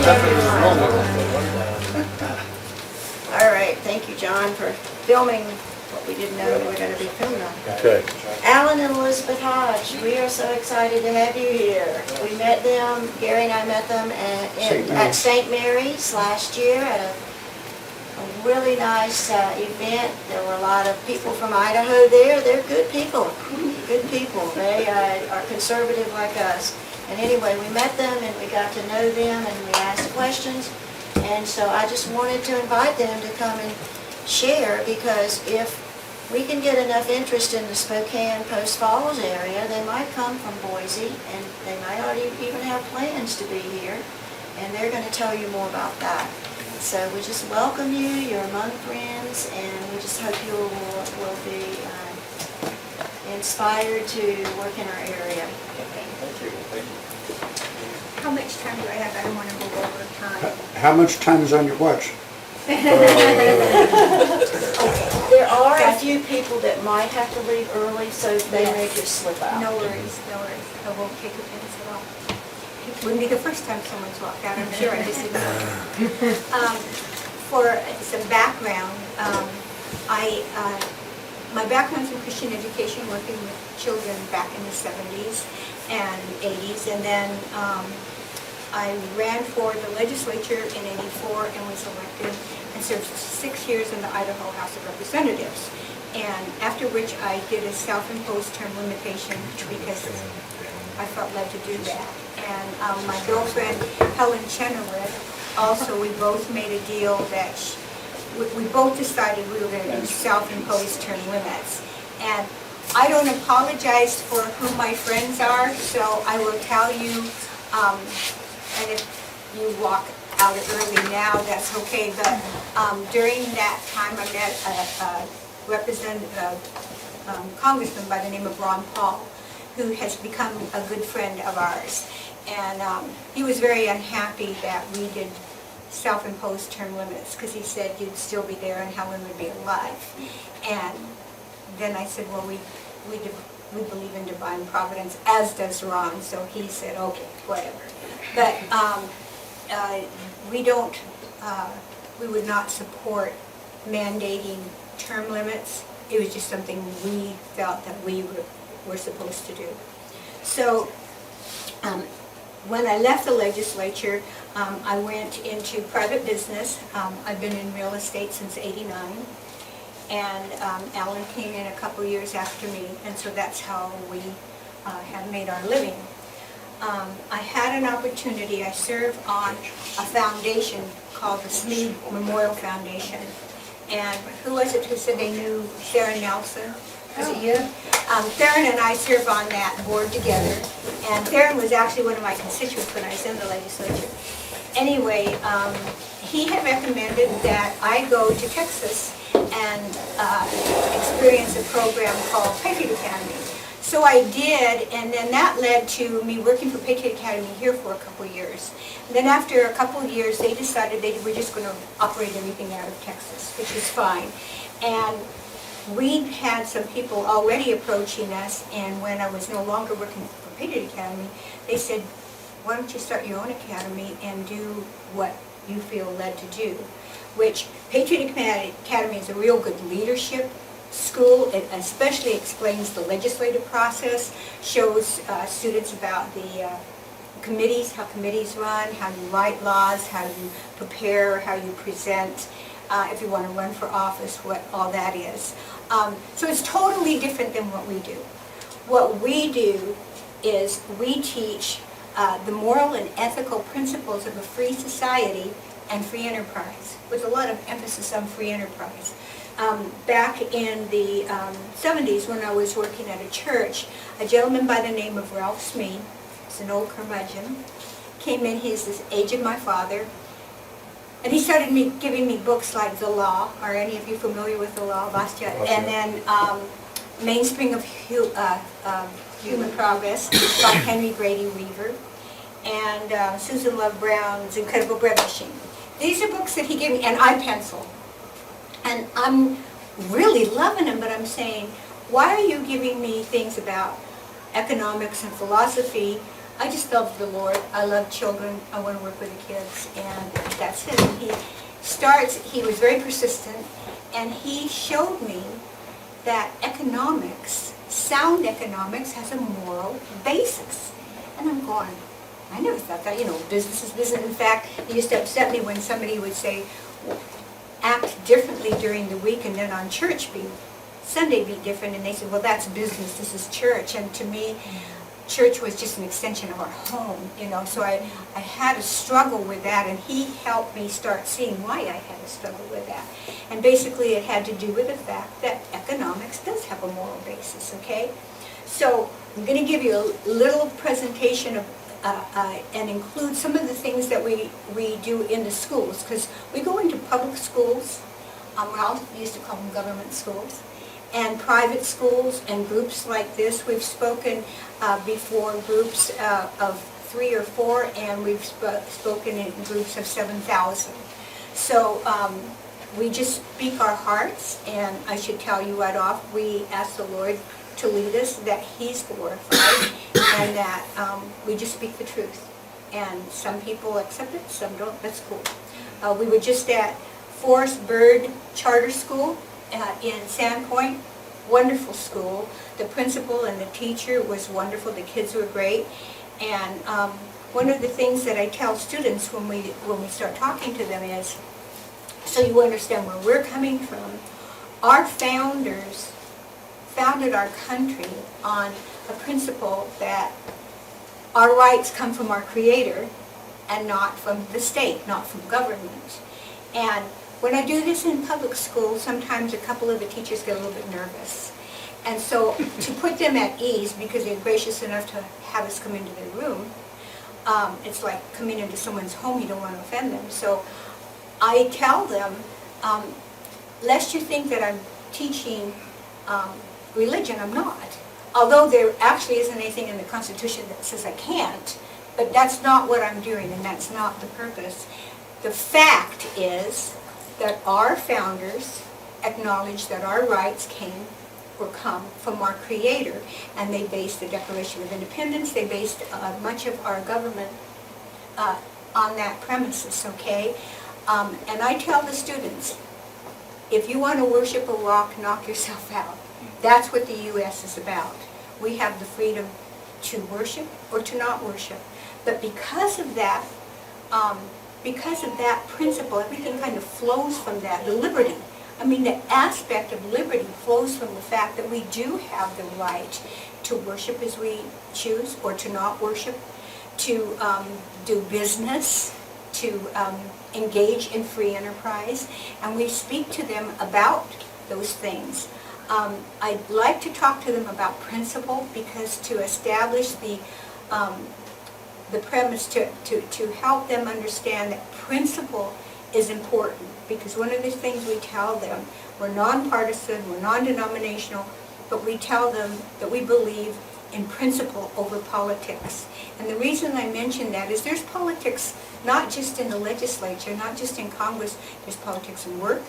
All right, thank you, John, for filming what we didn't know we were going to be filming. Okay. Alan and Elizabeth Hodge, we are so excited to have you here. We met them, Gary and I met them at St. Mary's last year at a really nice event. There were a lot of people from Idaho there. They're good people, good people. They are conservative like us. And anyway, we met them and we got to know them and we asked questions. And so I just wanted to invite them to come and share, because if we can get enough interest in the Spokane Post Falls area, they might come from Boise, and they might already even have plans to be here, and they're going to tell you more about that. So we just welcome you, you're among friends, and we just hope you will be inspired to work in our area. Thank you. Thank you. How much time do I have? I don't want to go over time. How much time is on your watch? There are a few people that might have to leave early, so they may just slip out. No worries, no worries. I won't take offense at all. It wouldn't be the first time someone's walked out, I'm sure. I just didn't know. For some background, my background's in Christian education, working with children back in the 70s and 80s, and then I ran for the legislature in '84 and was elected and served 6 years in the Idaho House of Representatives. And after which I did a self-imposed term limitation because I felt led to do that. And my girlfriend, Helen Chenoweth, also, we both made a deal that we both decided we were going to do self-imposed term limits. And I don't apologize for who my friends are, so I will tell you, and if you walk out early now, that's okay, but during that time I met a congressman by the name of Ron Paul, who has become a good friend of ours. And he was very unhappy that we did self-imposed term limits, because he said you'd still be there and Helen would be alive. And then I said, well, we believe in divine providence, as does Ron, so he said, okay, whatever. But we would not support mandating term limits. It was just something we felt that we were supposed to do. So when I left the legislature, I went into private business. I've been in real estate since '89. And Alan came in a couple years after me, and so that's how we have made our living. I had an opportunity. I served on a foundation called the Smead Memorial Foundation. And who was it who said they knew Theron Nelson? Was it you? Theron and I serve on that board together. And Theron was actually one of my constituents when I was in the legislature. Anyway, he had recommended that I go to Texas and experience a program called Patriot Academy. So I did, and then that led to me working for Patriot Academy here for a couple of years. And then after a couple of years, they decided they were just going to operate everything out of Texas, which is fine. And we had some people already approaching us, and when I was no longer working for Patriot Academy, they said, why don't you start your own academy and do what you feel led to do? Which Patriot Academy is a real good leadership school. It especially explains the legislative process, shows students about the committees, how committees run, how you write laws, how you prepare, how you present, if you want to run for office, what all that is. So it's totally different than what we do. What we do is we teach the moral and ethical principles of a free society and free enterprise, with a lot of emphasis on free enterprise. Back in the 70s, when I was working at a church, a gentleman by the name of Ralph Smead, he's an old curmudgeon, came in. He's the age of my father, and he started giving me books like The Law. Are any of you familiar with The Law, Bastia? And then Mainspring of Human Progress by Henry Grady Weaver, and Susan Love Brown's Incredible Bread Machine. These are books that he gave me, and I pencil. And I'm really loving them, but I'm saying, why are you giving me things about economics and philosophy I just love the Lord. I love children. I want to work with the kids, and that's it. And he was very persistent, and he showed me that economics, sound economics, has a moral basis. And I'm going, I never thought that, business is business. In fact, it used to upset me when somebody would say, act differently during the week, and then on Sunday be different, and they said, well, that's business, this is church. And to me, church was just an extension of our home, so I had a struggle with that, and he helped me start seeing why I had a struggle with that. And basically it had to do with the fact that economics does have a moral basis, okay? So I'm going to give you a little presentation of and include some of the things that we do in the schools, because we go into public schools, we used to call them government schools, and private schools and groups like this. We've spoken before groups of 3 or 4, and we've spoken in groups of 7,000. So we just speak our hearts, and I should tell you right off, we ask the Lord to lead us, that He's glorified, and that we just speak the truth. And some people accept it, some don't. That's cool. We were just at Forest Bird Charter School in Sandpoint. Wonderful school. The principal and the teacher was wonderful. The kids were great. And one of the things that I tell students when we start talking to them is, so you understand where we're coming from, our founders founded our country on a principle that our rights come from our Creator and not from the state, not from government. And when I do this in public school, sometimes a couple of the teachers get a little bit nervous. And so to put them at ease, because they're gracious enough to have us come into their room, it's like coming into someone's home, you don't want to offend them. So I tell them, lest you think that I'm teaching religion, I'm not. Although there actually isn't anything in the Constitution that says I can't, but that's not what I'm doing, and that's not the purpose. The fact is that our founders acknowledged that our rights come from our Creator, and they based the Declaration of Independence, they based much of our government on that premises, okay? And I tell the students, if you want to worship a rock, knock yourself out. That's what the U.S. is about. We have the freedom to worship or to not worship. But because of that principle, everything kind of flows from that. The liberty, the aspect of liberty flows from the fact that we do have the right to worship as we choose or to not worship, to do business, to engage in free enterprise, and we speak to them about those things. I'd like to talk to them about principle, because to establish the premise, to help them understand that principle is important, because one of the things we tell them, we're nonpartisan, we're non-denominational, but we tell them that we believe in principle over politics. And the reason I mention that is there's politics not just in the legislature, not just in Congress, there's politics in work,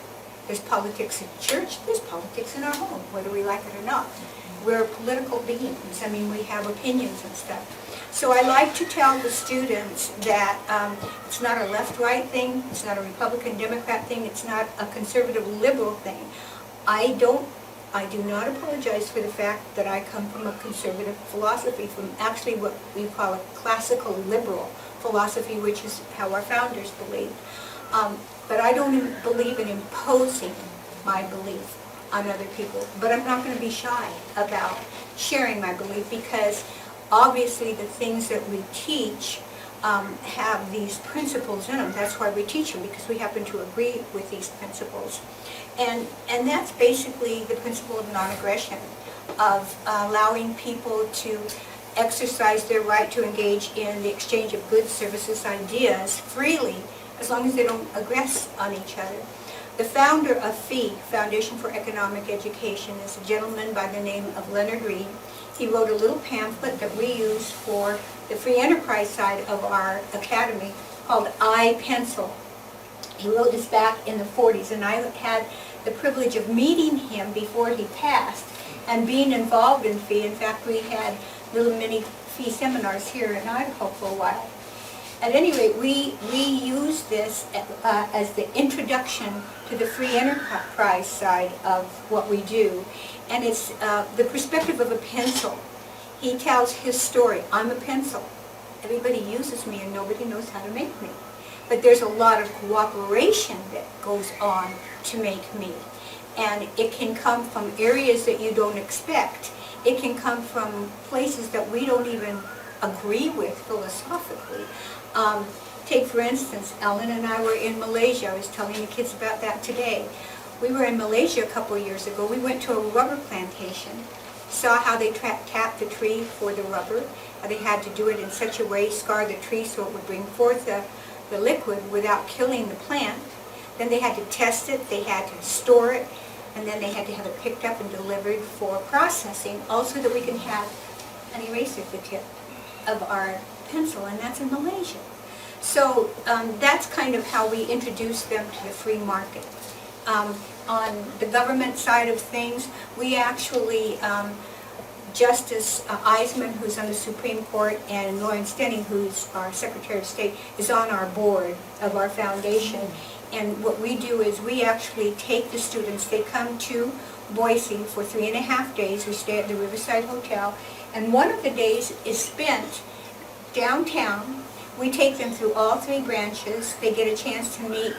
there's politics in church, there's politics in our home, whether we like it or not. We're political beings. We have opinions and stuff. So I like to tell the students that it's not a left-right thing, it's not a Republican-Democrat thing, it's not a conservative-liberal thing. I do not apologize for the fact that I come from a conservative philosophy, from actually what we call a classical liberal philosophy, which is how our founders believed. But I don't believe in imposing my belief on other people. But I'm not going to be shy about sharing my belief, because obviously the things that we teach have these principles in them. That's why we teach them, because we happen to agree with these principles. And that's basically the principle of non-aggression, of allowing people to exercise their right to engage in the exchange of goods, services, ideas freely, as long as they don't aggress on each other. The founder of FEE, Foundation for Economic Education, is a gentleman by the name of Leonard Reed. He wrote a little pamphlet that we use for the free enterprise side of our academy called iPencil. He wrote this back in the 40s, and I had the privilege of meeting him before he passed and being involved in FEE. In fact, we had little mini fee seminars here in Idaho for a while. At any rate, we use this as the introduction to the free enterprise side of what we do. And it's the perspective of a pencil. He tells his story. I'm a pencil. Everybody uses me and nobody knows how to make me. But there's a lot of cooperation that goes on to make me. And it can come from areas that you don't expect. It can come from places that we don't even agree with philosophically. Take for instance, Ellen and I were in Malaysia. I was telling the kids about that today. We were in Malaysia a couple of years ago. We went to a rubber plantation, saw how they tapped the tree for the rubber, how they had to do it in such a way, scar the tree so it would bring forth the liquid without killing the plant. Then they had to test it, they had to store it, and then they had to have it picked up and delivered for processing, also that we can have an eraser at the tip of our pencil, and that's in Malaysia. So that's kind of how we introduce them to the free market. On the government side of things, we actually, Justice Eisman, who's on the Supreme Court, and Lawrence Denning, who's our Secretary of State, is on our board of our foundation. And what we do is we actually take the students, they come to Boise for 3.5 days. We stay at the Riverside Hotel, and one of the days is spent downtown. We take them through all 3 branches. They get a chance to meet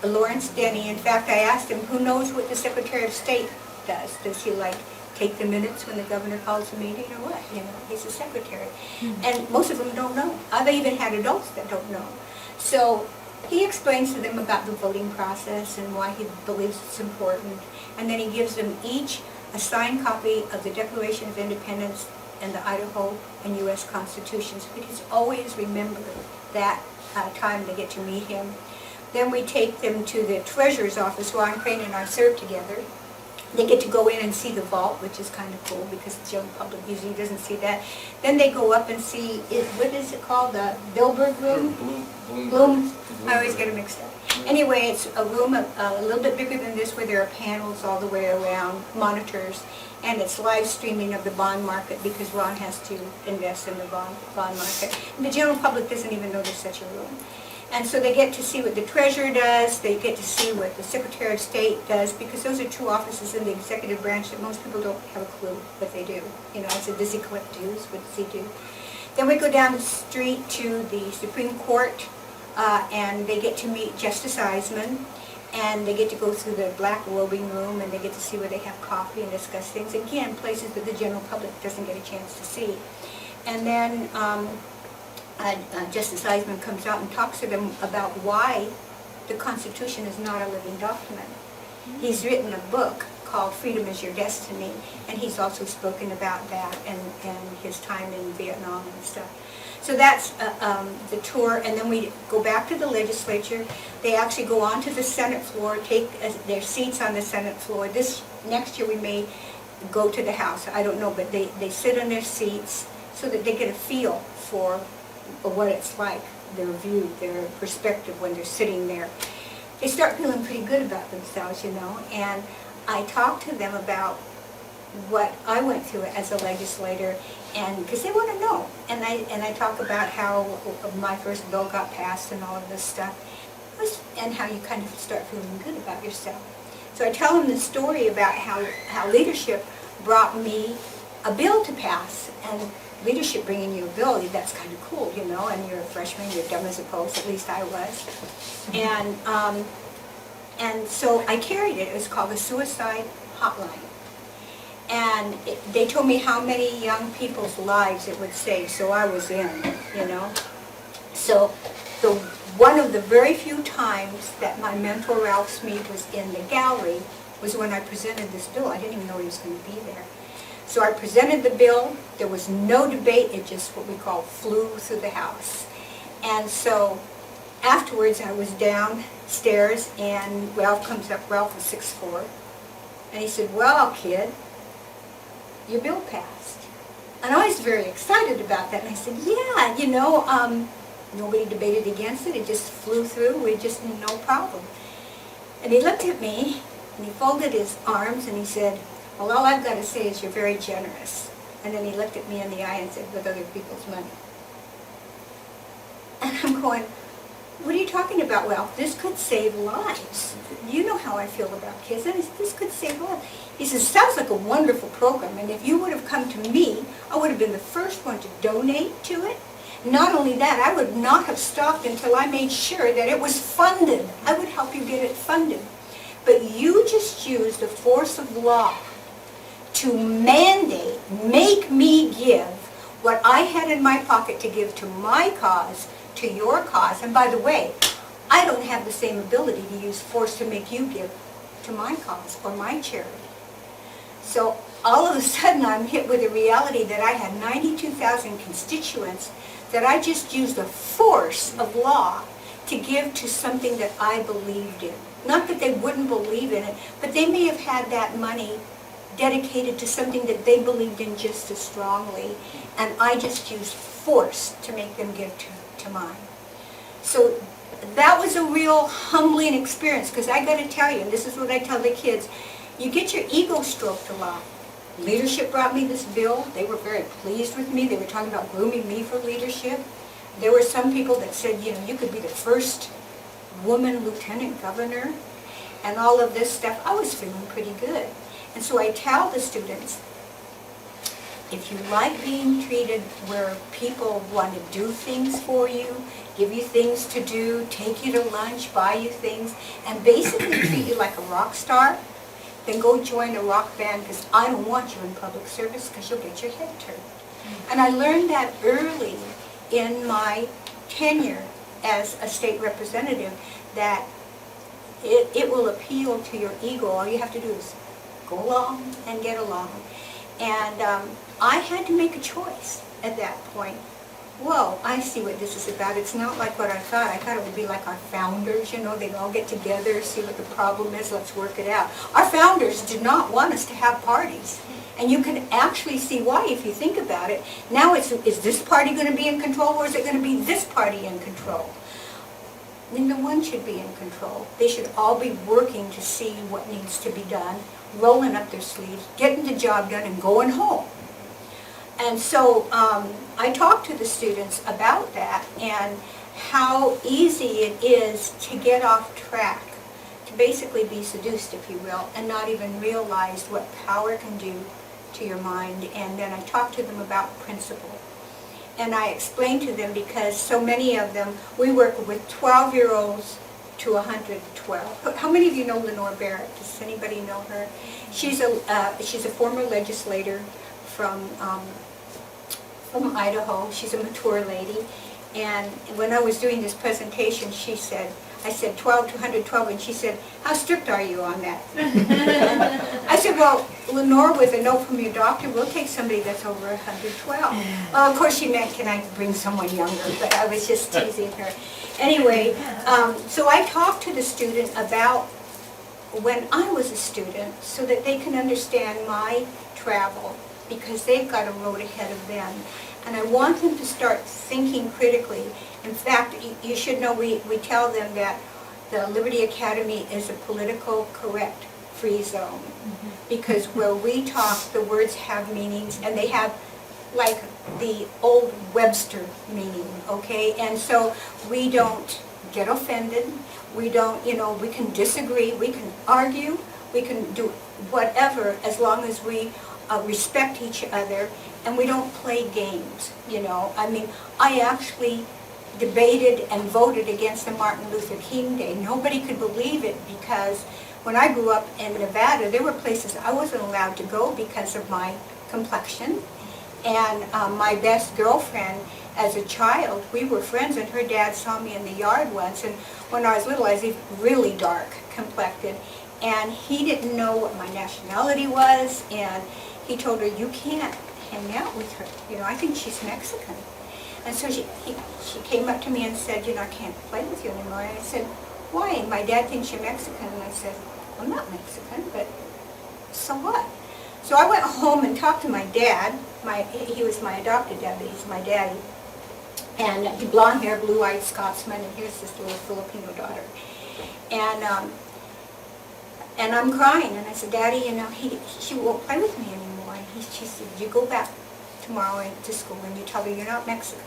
Lawrence Denny. In fact, I asked him, who knows what the Secretary of State does? Does he like take the minutes when the governor calls a meeting or what? You know, he's a secretary. And most of them don't know. I've even had adults that don't know. So he explains to them about the voting process and why he believes it's important. And then he gives them each a signed copy of the Declaration of Independence and the Idaho and U.S. Constitutions. We can always remember that time they get to meet him. Then we take them to the treasurer's office. Ron Crane and I serve together. They get to go in and see the vault, which is kind of cool because the general public usually doesn't see that. Then they go up and see, what is it called, the Bilberg room? Bloom. I always get it mixed up. Anyway, it's a room a little bit bigger than this where there are panels all the way around, monitors, and it's live streaming of the bond market because Ron has to invest in the bond market. And the general public doesn't even know there's such a room. And so they get to see what the treasurer does, they get to see what the Secretary of State does, because those are 2 offices in the executive branch that most people don't have a clue what they do. You know, I said, does he collect dues? What does he do? Then we go down the street to the Supreme Court, and they get to meet Justice Eisman, and they get to go through the black robing room, and they get to see where they have coffee and discuss things. Again, places that the general public doesn't get a chance to see. And then Justice Eisman comes out and talks to them about why the Constitution is not a living document. He's written a book called Freedom is Your Destiny, and he's also spoken about that and his time in Vietnam and stuff. So that's the tour, and then we go back to the legislature. They actually go on to the Senate floor, take their seats on the Senate floor. This next year we may go to the House, I don't know, but they sit in their seats so that they get a feel for what it's like, their view, their perspective when they're sitting there. They start feeling pretty good about themselves, you know, and I talk to them about what I went through as a legislator, and because they want to know, and I talk about how my first bill got passed and all of this stuff, and how you kind of start feeling good about yourself. So I tell them the story about how leadership brought me a bill to pass, and leadership bringing you a bill, that's kind of cool, you know, and you're a freshman, you're dumb as a post, at least I was. And so I carried it. It was called the Suicide Hotline. And they told me how many young people's lives it would save, so I was in, you know. So one of the very few times that my mentor Ralph Smead was in the gallery was when I presented this bill. I didn't even know he was going to be there. So I presented the bill. There was no debate. It just, what we call, flew through the House. And so afterwards I was downstairs and Ralph comes up. Ralph was 6'4". And he said, well, kid, your bill passed. And I was very excited about that. And I said, yeah, you know, nobody debated against it. It just flew through. We just, no problem. And he looked at me and he folded his arms and he said, well, all I've got to say is you're very generous. And then he looked at me in the eye and said, with other people's money. And I'm going, what are you talking about? Well, this could save lives. You know how I feel about kids. And this could save lives. He says, sounds like a wonderful program. And if you would have come to me, I would have been the first one to donate to it. Not only that, I would not have stopped until I made sure that it was funded. I would help you get it funded. But you just used the force of law to mandate, make me give what I had in my pocket to give to my cause, to your cause. And by the way, I don't have the same ability to use force to make you give to my cause or my charity. So all of a sudden I'm hit with the reality that I had 92,000 constituents that I just used the force of law to give to something that I believed in. Not that they wouldn't believe in it, but they may have had that money dedicated to something that they believed in just as strongly, and I just used force to make them give to mine. So that was a real humbling experience, because I got to tell you, and this is what I tell the kids, you get your ego stroked a lot. Leadership brought me this bill. They were very pleased with me. They were talking about grooming me for leadership. There were some people that said, you know, you could be the first woman lieutenant governor and all of this stuff. I was feeling pretty good. And so I tell the students, if you like being treated where people want to do things for you, give you things to do, take you to lunch, buy you things, and basically treat you like a rock star, then go join a rock band, because I don't want you in public service because you'll get your head turned. And I learned that early in my tenure as a state representative, that it will appeal to your ego. All you have to do is go along and get along. And I had to make a choice at that point. Whoa, I see what this is about. It's not like what I thought. I thought it would be like our founders, you know, they'd all get together, see what the problem is, let's work it out. Our founders did not want us to have parties. And you can actually see why if you think about it. Now is this party going to be in control, or is it going to be this party in control? Neither one should be in control. They should all be working to see what needs to be done, rolling up their sleeves, getting the job done, and going home. And so I talked to the students about that and how easy it is to get off track, to basically be seduced, if you will, and not even realize what power can do to your mind. And then I talked to them about principle. And I explained to them, because so many of them, we work with 12-year-olds to 112. How many of you know Lenore Barrett? Does anybody know her? She's a former legislator from Idaho. She's a mature lady. And when I was doing this presentation, she said, I said 12 to 112, and she said, how strict are you on that? I said, well, Lenore, with a note from your doctor, we'll take somebody that's over 112. Well, of course she meant, can I bring someone younger? But I was just teasing her. Anyway, so I talked to the student about when I was a student, so that they can understand my travel, because they've got a road ahead of them. And I want them to start thinking critically. In fact, you should know we tell them that the Liberty Academy is a political correct free zone. Because where we talk, the words have meanings, and they have like the old Webster meaning, okay? And so we don't get offended. We don't, you know, we can disagree, we can argue, we can do whatever, as long as we respect each other, and we don't play games, you know. I mean, I actually debated and voted against the Martin Luther King Day. Nobody could believe it, because when I grew up in Nevada, there were places I wasn't allowed to go because of my complexion. And my best girlfriend as a child, we were friends, and her dad saw me in the yard once, and when I was little, I was really dark complected, and he didn't know what my nationality was, and he told her, you can't hang out with her, you know, I think she's Mexican. And so she came up to me and said, you know, I can't play with you anymore. And I said, why? My dad thinks you're Mexican. And I said, I'm not Mexican, but so what? So I went home and talked to my dad. He was my adopted dad, but he's my daddy. And he blonde hair, blue-eyed Scotsman, and here's this little Filipino daughter. And I'm crying, and I said, Daddy, you know, she won't play with me anymore. And she said, you go back tomorrow to school and you tell her you're not Mexican.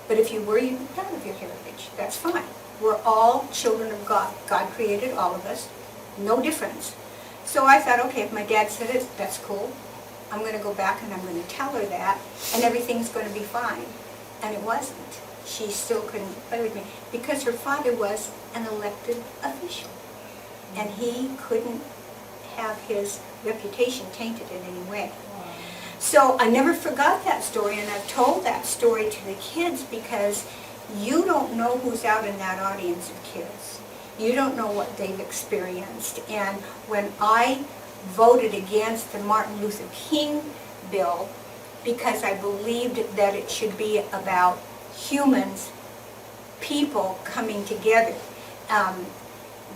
But if you were, you'd be proud of your heritage. That's fine. We're all children of God. God created all of us. No difference. So I thought, okay, if my dad said it, that's cool. I'm going to go back and I'm going to tell her that, and everything's going to be fine. And it wasn't. She still couldn't play with me because her father was an elected official. And he couldn't have his reputation tainted in any way. So I never forgot that story, and I've told that story to the kids because you don't know who's out in that audience of kids. You don't know what they've experienced. And when I voted against the Martin Luther King bill because I believed that it should be about humans, people coming together,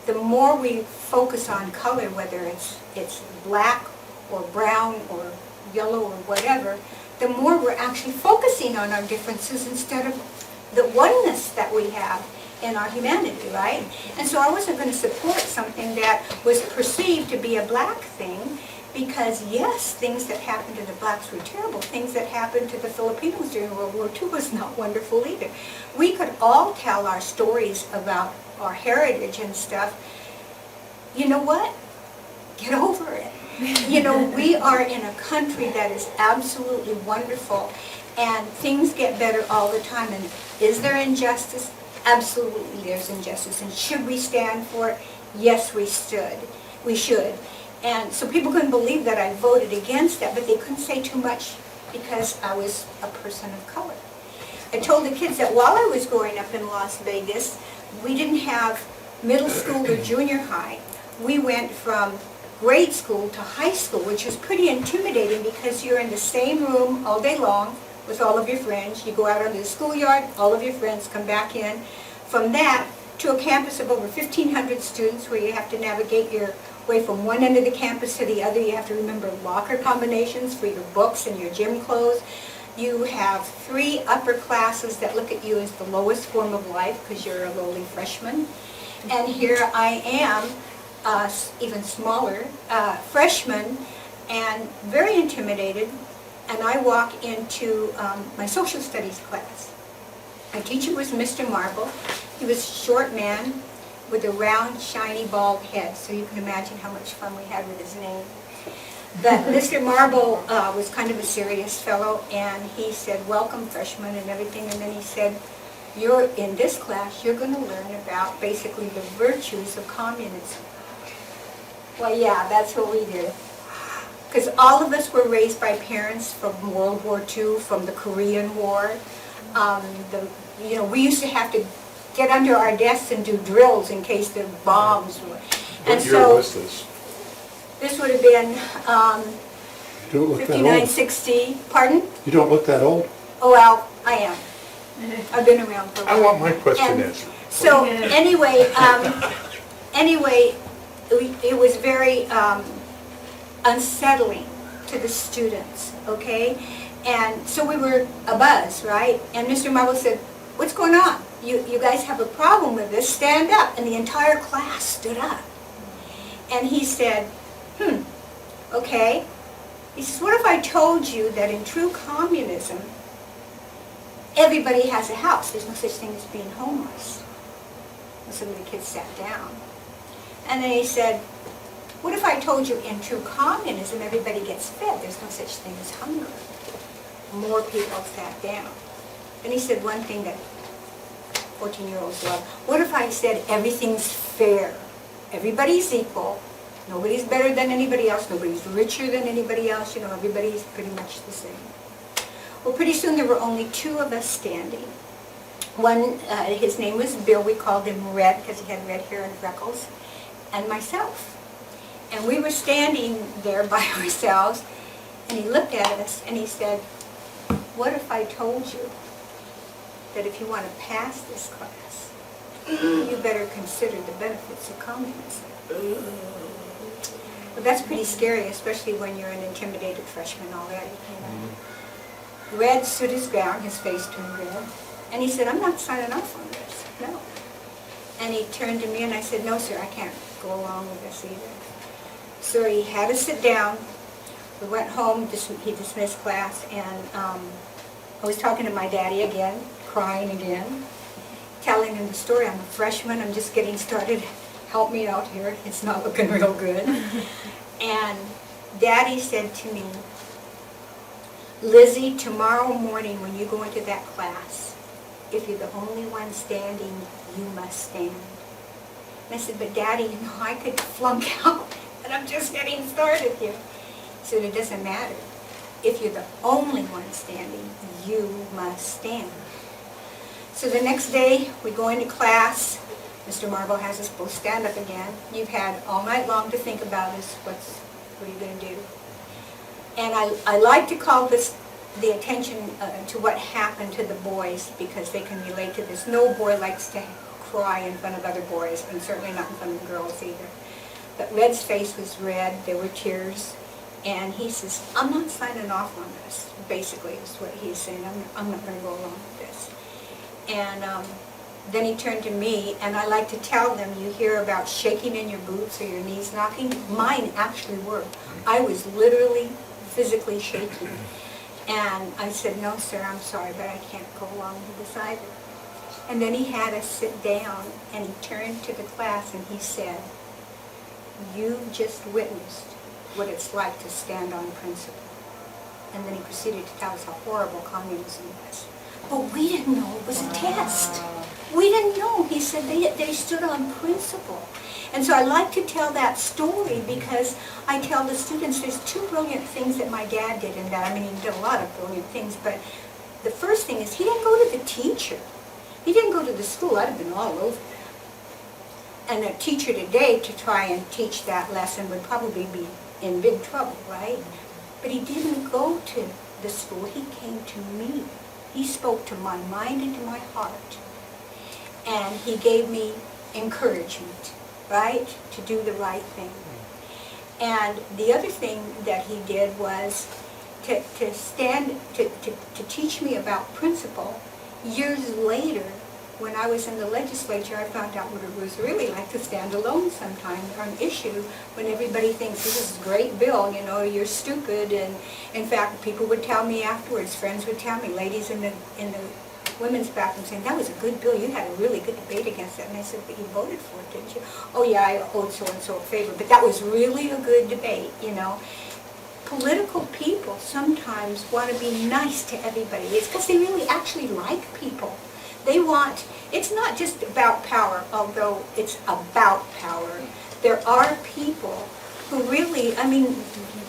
the more we focus on color, whether it's black or brown or yellow or whatever, the more we're actually focusing on our differences instead of the oneness that we have in our humanity, right? And so I wasn't going to support something that was perceived to be a black thing because, yes, things that happened to the blacks were terrible. Things that happened to the Filipinos during World War II was not wonderful either. We could all tell our stories about our heritage and stuff. You know what? Get over it. You know, we are in a country that is absolutely wonderful, and things get better all the time. And is there injustice? Absolutely, there's injustice. And should we stand for it? Yes, we should. And so people couldn't believe that I voted against that, but they couldn't say too much because I was a person of color. I told the kids that while I was growing up in Las Vegas, we didn't have middle school or junior high. We went from grade school to high school, which was pretty intimidating because you're in the same room all day long with all of your friends. You go out onto the schoolyard, all of your friends come back in. From that to a campus of over 1,500 students where you have to navigate your way from one end of the campus to the other. You have to remember locker combinations for your books and your gym clothes. You have 3 upper classes that look at you as the lowest form of life because you're a lowly freshman. And here I am, even smaller, freshman, and very intimidated. And I walk into my social studies class. My teacher was Mr. Marble. He was a short man with a round, shiny, bald head, so you can imagine how much fun we had with his name. But Mr. Marble was kind of a serious fellow, and he said, welcome, freshmen, and everything, and then he said, you're in this class, you're going to learn about basically the virtues of communism. Well, yeah, that's what we did. Because all of us were raised by parents from World War II, from the Korean War. We used to have to get under our desks and do drills in case the bombs were. What year was this? This would have been You don't look that 59, old. 60. Pardon? You don't look that old. Oh, well, I am. I've been around for a while. I want my question And answered. So anyway, it was very unsettling to the students, okay? And so we were abuzz, right? And Mr. Marble said, what's going on? You guys have a problem with this, stand up. And the entire class stood up. And he said, okay. He says, what if I told you that in true communism, everybody has a house. There's no such thing as being homeless. And some of the kids sat down. And then he said, what if I told you in true communism everybody gets fed? There's no such thing as hunger. More people sat down. Then he said one thing that 14-year-olds love. What if I said everything's fair? Everybody's equal. Nobody's better than anybody else. Nobody's richer than anybody else. Everybody's pretty much the same. Well, pretty soon there were only 2 of us standing. One, his name was Bill. We called him Red because he had red hair and freckles. And myself. And we were standing there by ourselves. And he looked at us and he said, what if I told you that if you want to pass this class, you better consider the benefits of communism? Well, that's pretty scary, especially when you're an intimidated freshman already. Red stood his ground, his face turned red, and he said, I'm not signing off on this, no. And he turned to me and I said, no, sir, I can't go along with this either. So he had us sit down. we went home, he dismissed class, and I was talking to my daddy again, crying again, telling him the story. I'm a freshman, I'm just getting started. Help me out here, it's not looking real good. And Daddy said to me, Lizzie, tomorrow morning when you go into that class, if you're the only one standing, you must stand. And I said, but Daddy, you know, I could flunk out, and I'm just getting started here. He said, it doesn't matter. If you're the only one standing, you must stand. So the next day, we go into class. Mr. Marble has us both stand up again. You've had all night long to think about this. What are you going to do? And I like to call this the attention to what happened to the boys, because they can relate to this. No boy likes to cry in front of other boys, and certainly not in front of girls either. But Red's face was red. There were tears. And he says, I'm not signing off on this, basically is what he's saying. I'm not going to go along with this. And then he turned to me, and I like to tell them, you hear about shaking in your boots or your knees knocking? Mine actually were. I was literally, physically shaking. And I said, no, sir, I'm sorry, but I can't go along with this either. And then he had us sit down, and he turned to the class, and he said, you just witnessed what it's like to stand on principle. And then he proceeded to tell us how horrible communism was. But we didn't know it was a test. We didn't know. He said they stood on principle. And so I like to tell that story because I tell the students there's two brilliant things that my dad did in that. I mean, he did a lot of brilliant things, but the first thing is he didn't go to the teacher. He didn't go to the school. I'd have been all over that. And a teacher today to try and teach that lesson would probably be in big trouble, right? But he didn't go to the school. He came to me. He spoke to my mind and to my heart. And he gave me encouragement, right, to do the right thing. And the other thing that he did was to teach me about principle. Years later, when I was in the legislature, I found out what it was really like to stand alone sometimes on an issue when everybody thinks this is a great bill, you know, you're stupid. And in fact, people would tell me afterwards, friends would tell me, ladies in the women's bathroom saying, that was a good bill, you had a really good debate against it. And I said, but you voted for it, didn't you? Oh yeah, I owed so-and-so a favor, but that was really a good debate, you know. Political people sometimes want to be nice to everybody. It's because they really actually like people. They want, it's not just about power, although it's about power. There are people who really, I mean,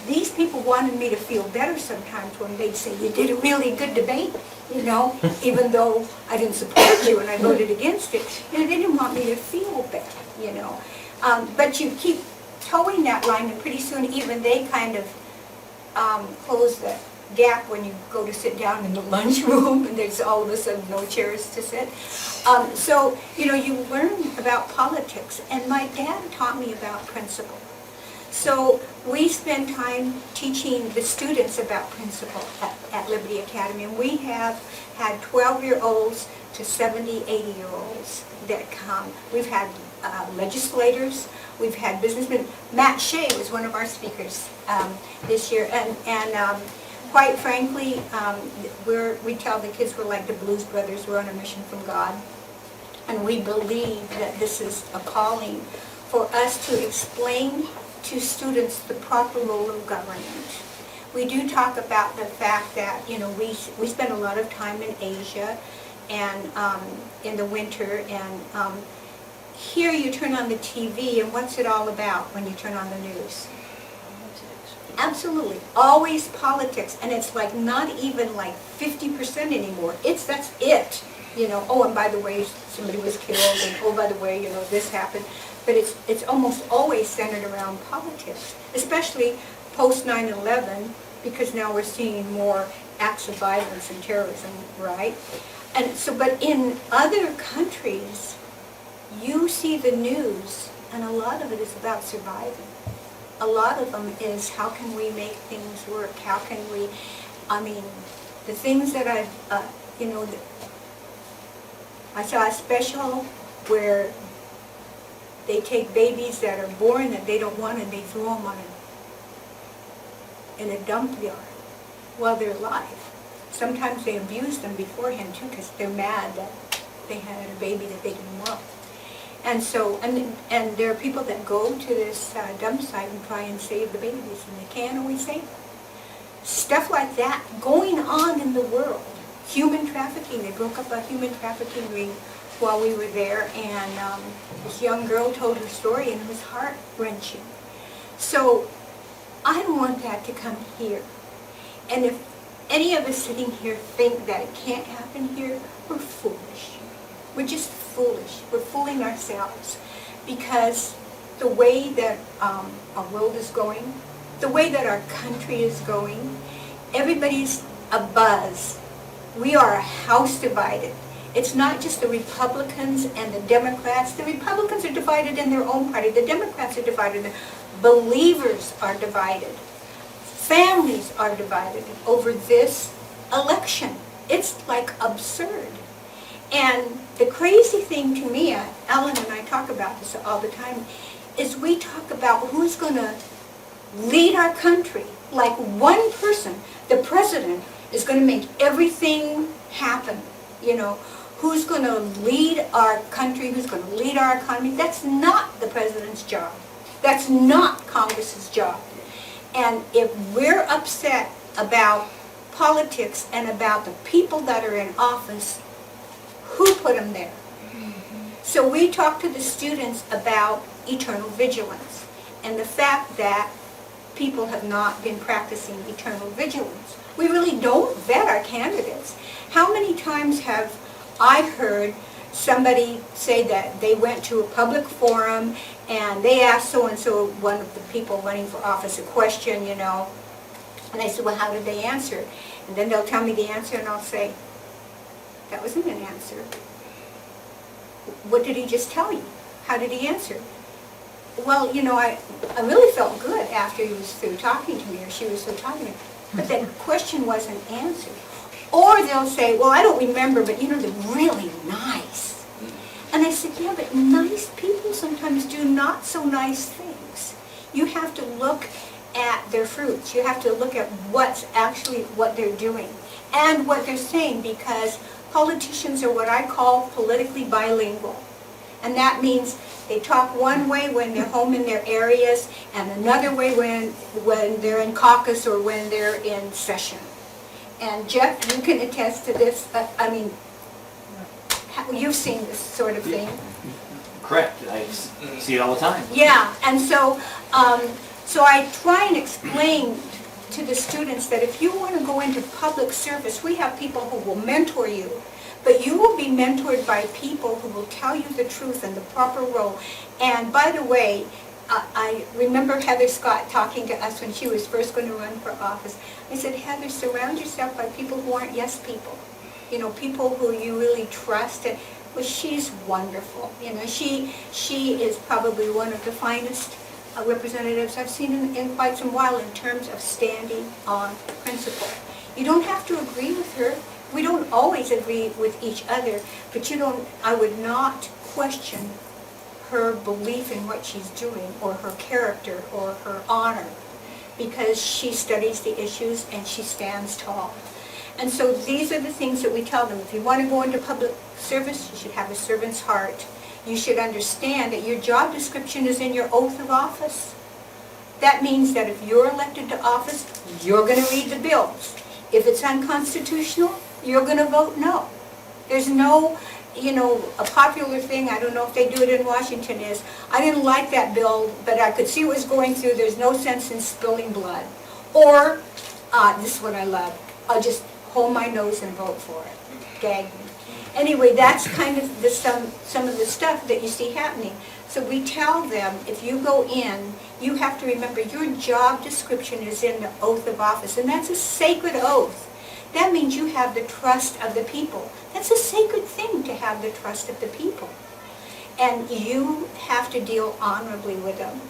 these people wanted me to feel better sometimes when they'd say, you did a really good debate, you know, even though I didn't support you and I voted against it. You know, they didn't want me to feel better, you know. But you keep towing that line, and pretty soon even they kind of close the gap when you go to sit down in the lunchroom and there's all of a sudden no chairs to sit. So, you know, you learn about politics, and my dad taught me about principle. So we spend time teaching the students about principle at Liberty Academy, and we have had 12-year-olds to 70, 80-year-olds that come. We've had legislators, we've had businessmen. Matt Shea was one of our speakers this year, and quite frankly, we tell the kids we're like the Blues Brothers. We're on a mission from God. And we believe that this is a calling for us to explain to students the proper role of government. We do talk about the fact that, you know, we spend a lot of time in Asia and in the winter. And here you turn on the TV, and what's it all about when you turn on the news? Absolutely. Always politics. And it's like not even like 50% anymore. That's it. You know, oh, and by the way, somebody was killed, and oh, by the way, you know, this happened. But it's almost always centered around politics, especially post 9/11, because now we're seeing more acts of violence and terrorism, right? And so, but in other countries, you see the news, and a lot of it is about surviving. A lot of them is how can we make things work? How can we, I mean, the things that you know, I saw a special where they take babies that are born that they don't want and they throw them on in a dump yard while they're alive. Sometimes they abuse them beforehand too because they're mad that they had a baby that they didn't want. And so, and there are people that go to this dump site and try and save the babies, and they can't always save them. Stuff like that going on in the world. Human trafficking, they broke up a human trafficking ring while we were there, and this young girl told her story, and it was heart-wrenching. So, I don't want that to come here. And if any of us sitting here think that it can't happen here, we're foolish. We're just foolish. We're fooling ourselves because the way that our world is going, the way that our country is going, everybody's abuzz. We are a house divided. It's not just the Republicans and the Democrats. The Republicans are divided in their own party. The Democrats are divided. Believers are divided. Families are divided over this election. It's like absurd. And the crazy thing to me, Ellen and I talk about this all the time, is we talk about who's going to lead our country. Like one person, the president, is going to make everything happen. You know, who's going to lead our country, who's going to lead our economy. That's not the president's job. That's not Congress's job. And if we're upset about politics and about the people that are in office, who put them there? So we talk to the students about eternal vigilance and the fact that people have not been practicing eternal vigilance. We really don't vet our candidates. How many times have I heard somebody say that they went to a public forum and they asked so-and-so, one of the people running for office, a question, you know, and they said, well, how did they answer it? And then they'll tell me the answer and I'll say, that wasn't an answer. What did he just tell you? How did he answer? Well, you know, I really felt good after he was through talking to me or she was through talking to me. But that question wasn't answered. Or they'll say, well, I don't remember, but you know, they're really nice. And I said, yeah, but nice people sometimes do not so nice things. You have to look at their fruits. You have to look at what's actually what they're doing and what they're saying, because politicians are what I call politically bilingual. And that means they talk one way when they're home in their areas and another way when they're in caucus or when they're in session. And Jeff, you can attest to this. I mean, you've seen this sort of thing. Correct. I see it all the time. Yeah, and so I try and explain to the students that if you want to go into public service, we have people who will mentor you. But you will be mentored by people who will tell you the truth and the proper role. And by the way, I remember Heather Scott talking to us when she was first going to run for office. I said, Heather, surround yourself by people who aren't yes people. You know, people who you really trust. And, well, she's wonderful. You know, she is probably one of the finest representatives I've seen in quite some while in terms of standing on principle. You don't have to agree with her. We don't always agree with each other, but I would not question her belief in what she's doing or her character or her honor, because she studies the issues and she stands tall. And so these are the things that we tell them. If you want to go into public service, you should have a servant's heart. You should understand that your job description is in your oath of office. That means that if you're elected to office, you're going to read the bills. If it's unconstitutional, you're going to vote no. There's no, you know, a popular thing, I don't know if they do it in Washington, is, I didn't like that bill, but I could see what was going through, there's no sense in spilling blood. Or, this is what I love, I'll just hold my nose and vote for it. Gag me. Anyway, that's kind of some of the stuff that you see happening. So we tell them, if you go in, you have to remember your job description is in the oath of office, and that's a sacred oath. That means you have the trust of the people. That's a sacred thing, to have the trust of the people. And you have to deal honorably with them.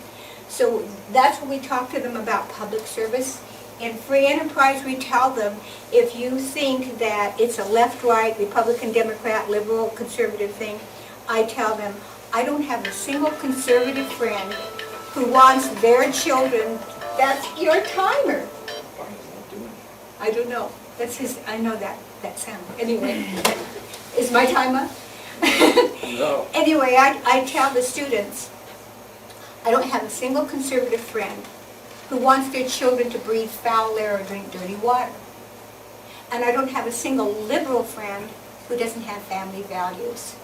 So that's what we talk to them about public service. In free enterprise, we tell them, if you think that it's a left-right, Republican, Democrat, liberal, conservative thing, I tell them, I don't have a single conservative friend who wants their children, that's your timer. I don't know. That's his, I know that sound. Anyway, is my time up? No. Anyway, I tell the students, I don't have a single conservative friend who wants their children to breathe foul air or drink dirty water. And I don't have a single liberal friend who doesn't have family values.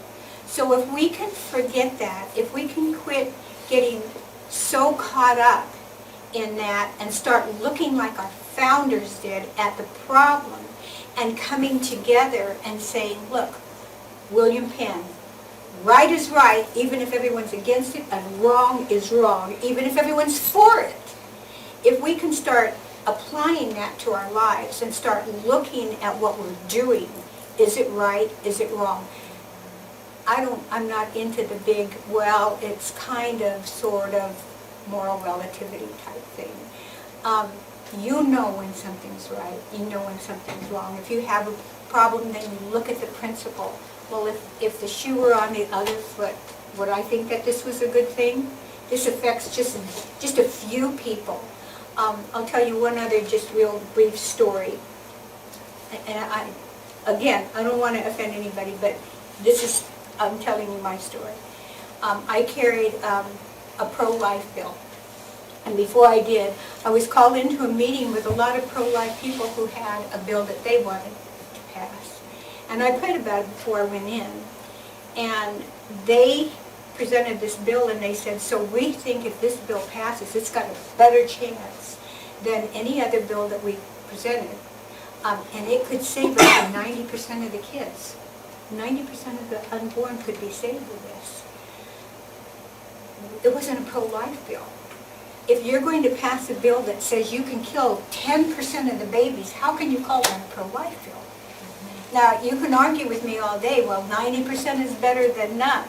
So if we can forget that, if we can quit getting so caught up in that and start looking like our founders did at the problem and coming together and saying, look, William Penn, right is right even if everyone's against it, and wrong is wrong even if everyone's for it. If we can start applying that to our lives and start looking at what we're doing, is it right, is it wrong? I'm not into the big, well, it's kind of, sort of, moral relativity type thing. You know when something's right, you know when something's wrong. If you have a problem, then you look at the principle. Well, if the shoe were on the other foot, would I think that this was a good thing? This affects just a few people. I'll tell you one other just real brief story. And I don't want to offend anybody, but I'm telling you my story. I carried a pro-life bill. And before I did, I was called into a meeting with a lot of pro-life people who had a bill that they wanted to pass. And I prayed about it before I went in. And they presented this bill and they said, so we think if this bill passes, it's got a better chance than any other bill that we presented. And it could save up to 90% of the kids. 90% of the unborn could be saved with this. It wasn't a pro-life bill. If you're going to pass a bill that says you can kill 10% of the babies, how can you call that a pro-life bill? Now, you can argue with me all day, well, 90% is better than none.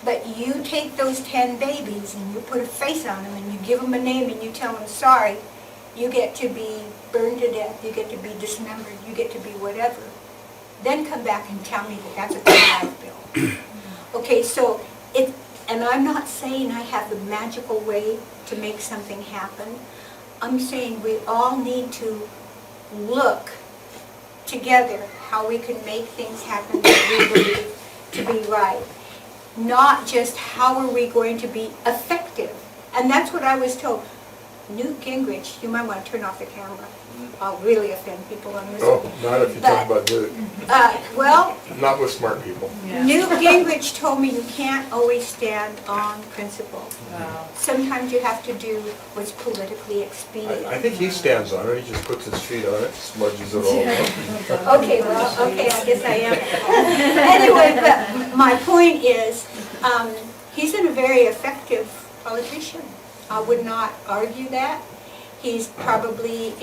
But you take those 10 babies and you put a face on them and you give them a name and you tell them, sorry, you get to be burned to death, you get to be dismembered, you get to be whatever. Then come back and tell me that that's a pro-life bill. Okay, so and I'm not saying I have the magical way to make something happen. I'm saying we all need to look together how we can make things happen that we believe to be right. Not just how are we going to be effective. And that's what I was told. Newt Gingrich, you might want to turn off the camera. I'll really offend people on this. Oh, not if you talk about Newt. Well, Not with smart people. Yeah. Newt Gingrich told me you can't always stand on principle. Wow. Sometimes you have to do what's politically expedient. I think he stands on it, he just puts his feet on it, smudges it all up. Okay, well, okay, I guess I am. Anyway, but my point is, he's a very effective politician. I would not argue that. He's probably,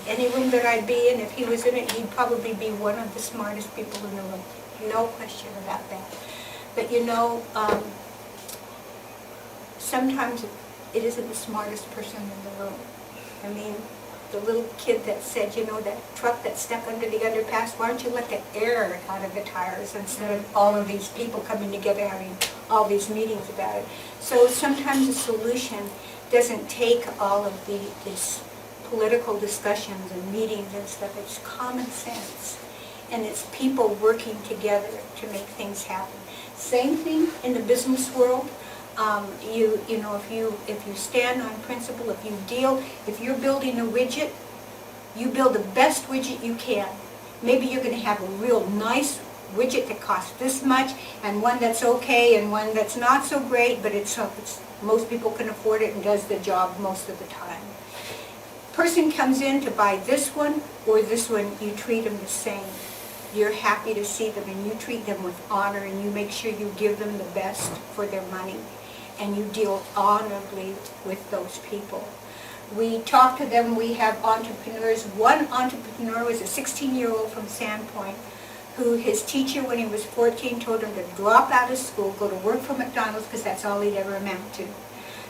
any room that I'd be in, if he was in it, he'd probably be one of the smartest people in the room. No question about that. But you know, sometimes it isn't the smartest person in the room. I mean, the little kid that said, you know, that truck that's stuck under the underpass, why don't you let the air out of the tires instead of all of these people coming together having all these meetings about it. So sometimes the solution doesn't take all of these political discussions and meetings and stuff. It's common sense. And it's people working together to make things happen. Same thing in the business world. You know, if you stand on principle, if you're building a widget, you build the best widget you can. Maybe you're going to have a real nice widget that costs this much, and one that's okay, and one that's not so great, but it's most people can afford it and does the job most of the time. Person comes in to buy this one or this one, you treat them the same. You're happy to see them and you treat them with honor and you make sure you give them the best for their money and you deal honorably with those people. We talk to them, we have entrepreneurs. One entrepreneur was a 16-year-old from Sandpoint who his teacher when he was 14 told him to drop out of school, go to work for McDonald's because that's all he'd ever amount to.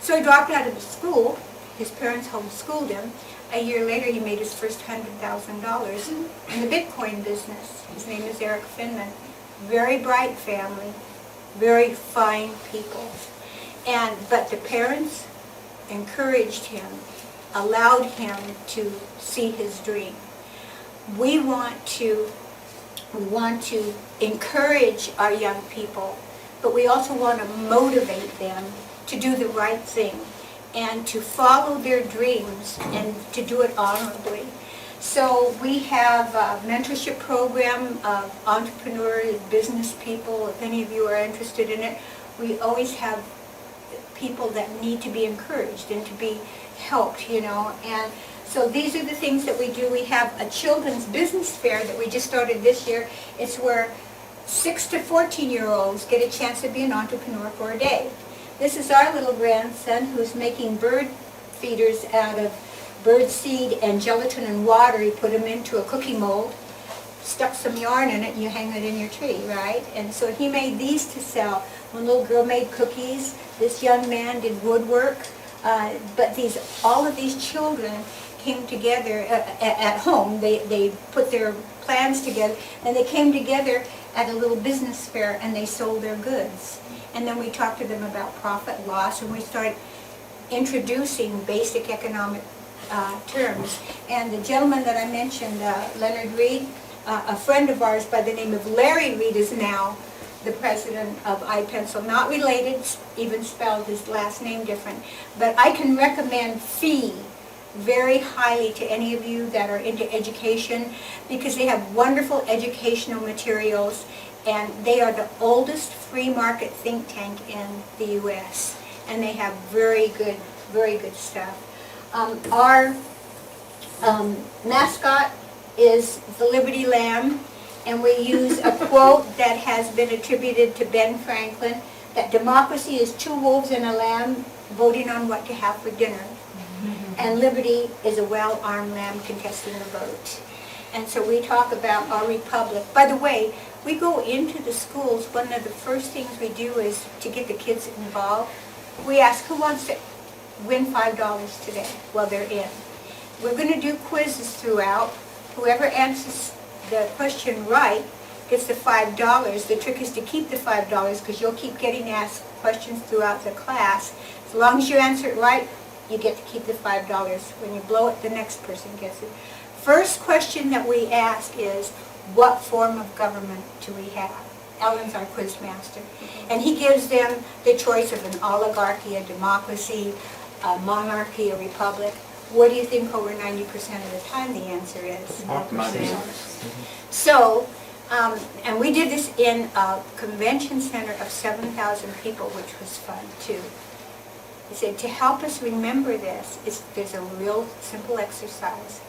So he dropped out of the school, his parents homeschooled him. A year later he made his first $100,000 in the Bitcoin business. His name is Eric Finman. Very bright family, very fine people. But the parents encouraged him, allowed him to see his dream. we want to encourage our young people, but we also want to motivate them to do the right thing and to follow their dreams and to do it honorably. So we have a mentorship program of entrepreneurs, business people. If any of you are interested in it, we always have people that need to be encouraged and to be helped, you know. And so these are the things that we do. We have a children's business fair that we just started this year. It's where 6 to 14-year-olds get a chance to be an entrepreneur for a day. This is our little grandson who's making bird feeders out of bird seed and gelatin and water. He put them into a cookie mold, stuck some yarn in it, and you hang it in your tree, right? And so he made these to sell. One little girl made cookies. This young man did woodwork. But all of these children came together at home. They put their plans together, and they came together at a little business fair, and they sold their goods. And then we talked to them about profit, loss, and we started introducing basic economic terms. And the gentleman that I mentioned, Leonard Reed, a friend of ours by the name of Larry Reed, is now the president of iPencil. Not related, even spelled his last name different. But I can recommend FEE very highly to any of you that are into education, because they have wonderful educational materials, and they are the oldest free market think tank in the U.S. And they have very good stuff. Our mascot is the Liberty Lamb, and we use a quote that has been attributed to Ben Franklin, that democracy is 2 wolves and a lamb voting on what to have for dinner. And liberty is a well-armed lamb contesting the vote. And so we talk about our republic. By the way, we go into the schools. One of the first things we do is to get the kids involved. We ask, who wants to win $5 today while they're in? We're going to do quizzes throughout. Whoever answers the question right gets the $5. The trick is to keep the $5, because you'll keep getting asked questions throughout the class. As long as you answer it right, you get to keep the $5. When you blow it, the next person gets it. First question that we ask is, what form of government do we have? Ellen's our quiz master. And he gives them the choice of an oligarchy, a democracy, a monarchy, a republic. What do you think over 90% of the time the answer is? Democracy. So, and we did this in a convention center of 7,000 people, which was fun too. He said, to help us remember this, there's a real simple exercise.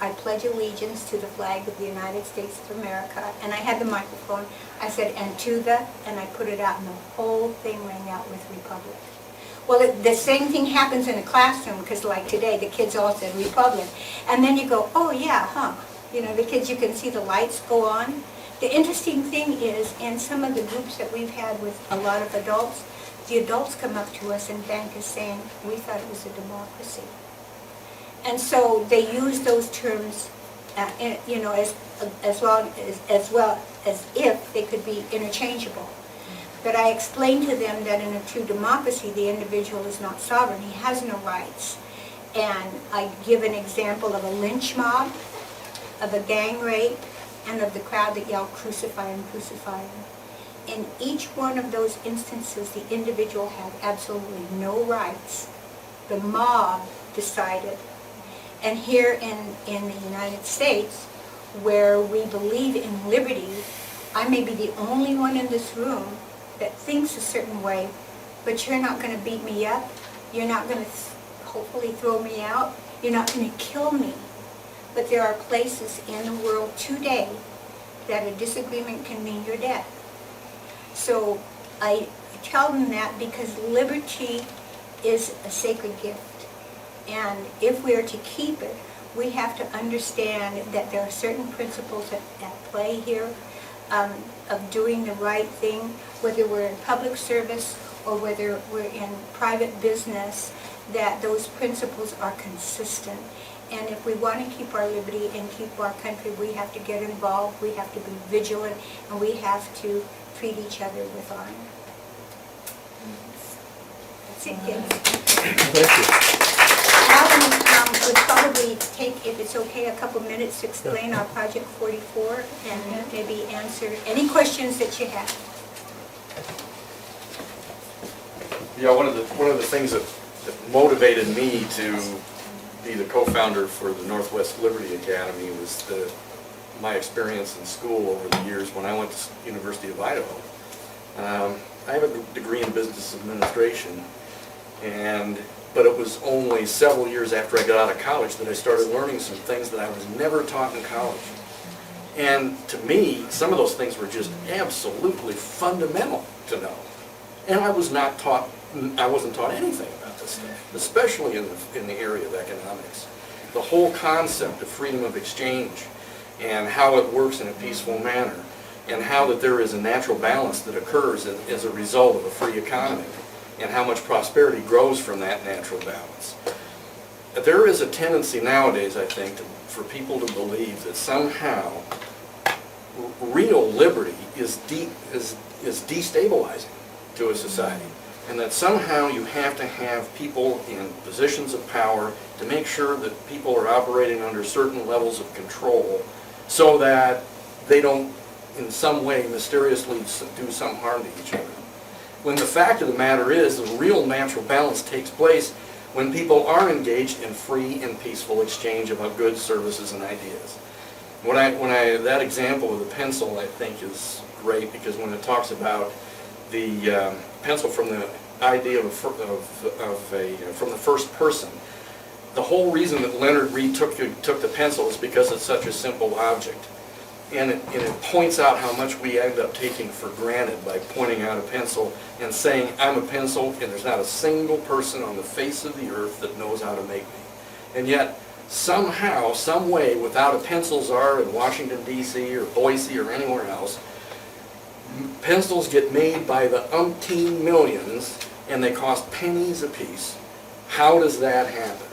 I pledge allegiance to the flag of the United States of America. And I had the microphone. I said, and to the, and I put it out, and the whole thing rang out with republic. Well, the same thing happens in a classroom, because like today, the kids all said republic. And then you go, oh yeah, huh. You know, the kids, you can see the lights go on. The interesting thing is, in some of the groups that we've had with a lot of adults, the adults come up to us and thank us saying, we thought it was a democracy. And so they use those terms, you know, as well as if they could be interchangeable. But I explained to them that in a true democracy, the individual is not sovereign. He has no rights. And I give an example of a lynch mob, of a gang rape, and of the crowd that yelled, crucify him, crucify him. In each one of those instances, the individual had absolutely no rights. The mob decided. And here in the United States, where we believe in liberty, I may be the only one in this room that thinks a certain way, but you're not going to beat me up. You're not going to hopefully throw me out. You're not going to kill me. But there are places in the world today that a disagreement can mean your death. So I tell them that because liberty is a sacred gift. And if we are to keep it, we have to understand that there are certain principles at play here of doing the right thing, whether we're in public service or whether we're in private business, that those principles are consistent. And if we want to keep our liberty and keep our country, we have to get involved, we have to be vigilant, and we have to treat each other with honor. That's it, kids. Thank you. Alan is We'll probably take, if it's okay, a couple minutes to explain our Project 44 and maybe answer any questions that you have. Yeah, one of the things that motivated me to be the co-founder for the Northwest Liberty Academy was my experience in school over the years when I went to University of Idaho. I have a degree in business administration, but it was only several years after I got out of college that I started learning some things that I was never taught in college. And to me, some of those things were just absolutely fundamental to know. And I wasn't taught anything about this stuff, especially in the area of economics. The whole concept of freedom of exchange and how it works in a peaceful manner, and how that there is a natural balance that occurs as a result of a free economy, and how much prosperity grows from that natural balance. There is a tendency nowadays, I think, for people to believe that somehow real liberty is destabilizing to a society, and that somehow you have to have people in positions of power to make sure that people are operating under certain levels of control so that they don't in some way mysteriously do some harm to each other. When the fact of the matter is the real natural balance takes place when people are engaged in free and peaceful exchange of goods, services, and ideas. That example of the pencil, I think, is great, because when it talks about the pencil from the idea from the first person, the whole reason that Leonard Read took the pencil is because it's such a simple object. And it points out how much we end up taking for granted by pointing out a pencil and saying, I'm a pencil, and there's not a single person on the face of the earth that knows how to make me. And yet, somehow, some way, without a pencil czar in Washington, D.C., or Boise, or anywhere else, pencils get made by the umpteen millions, and they cost pennies a piece. How does that happen?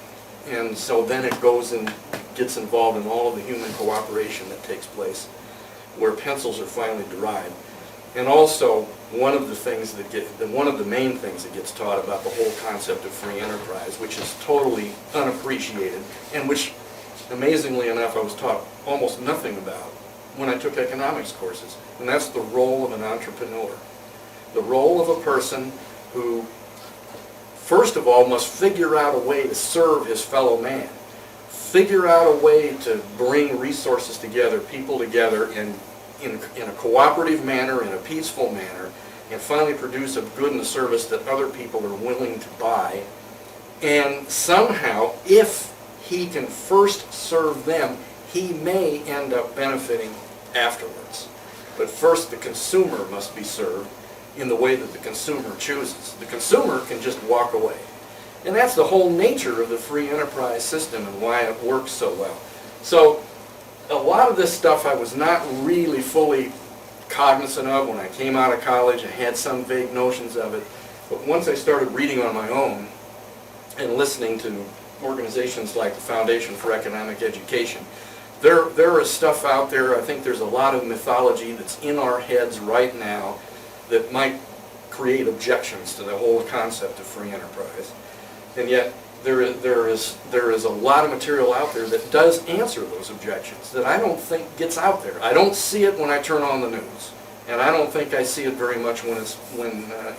And so then it goes and gets involved in all of the human cooperation that takes place, where pencils are finally derived. And also, one of the main things that gets taught about the whole concept of free enterprise, which is totally unappreciated, and which, amazingly enough, I was taught almost nothing about when I took economics courses, and that's the role of an entrepreneur. The role of a person who, first of all, must figure out a way to serve his fellow man, figure out a way to bring resources together, people together in a cooperative manner, in a peaceful manner, and finally produce a good and a service that other people are willing to buy. And somehow, if he can first serve them, he may end up benefiting afterwards. But first, the consumer must be served in the way that the consumer chooses. The consumer can just walk away. And that's the whole nature of the free enterprise system and why it works so well. So a lot of this stuff I was not really fully cognizant of when I came out of college. I had some vague notions of it. But once I started reading on my own and listening to organizations like the Foundation for Economic Education, there is stuff out there. I think there's a lot of mythology that's in our heads right now that might create objections to the whole concept of free enterprise. And yet, there is a lot of material out there that does answer those objections that I don't think gets out there. I don't see it when I turn on the news, and I don't think I see it very much when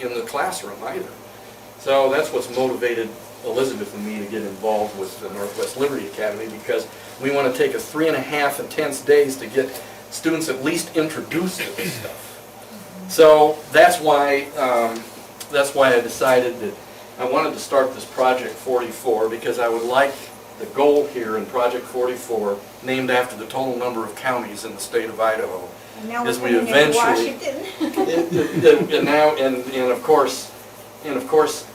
in the classroom either. So that's what's motivated Elizabeth and me to get involved with the Northwest Liberty Academy, because we want to take a 3.5 intense days to get students at least introduced to this stuff. So that's why I decided that I wanted to start this Project 44, because I would like the goal here in Project 44, named after the total number of counties in the state of Idaho, And now as we're we putting it in eventually, Washington. and of course,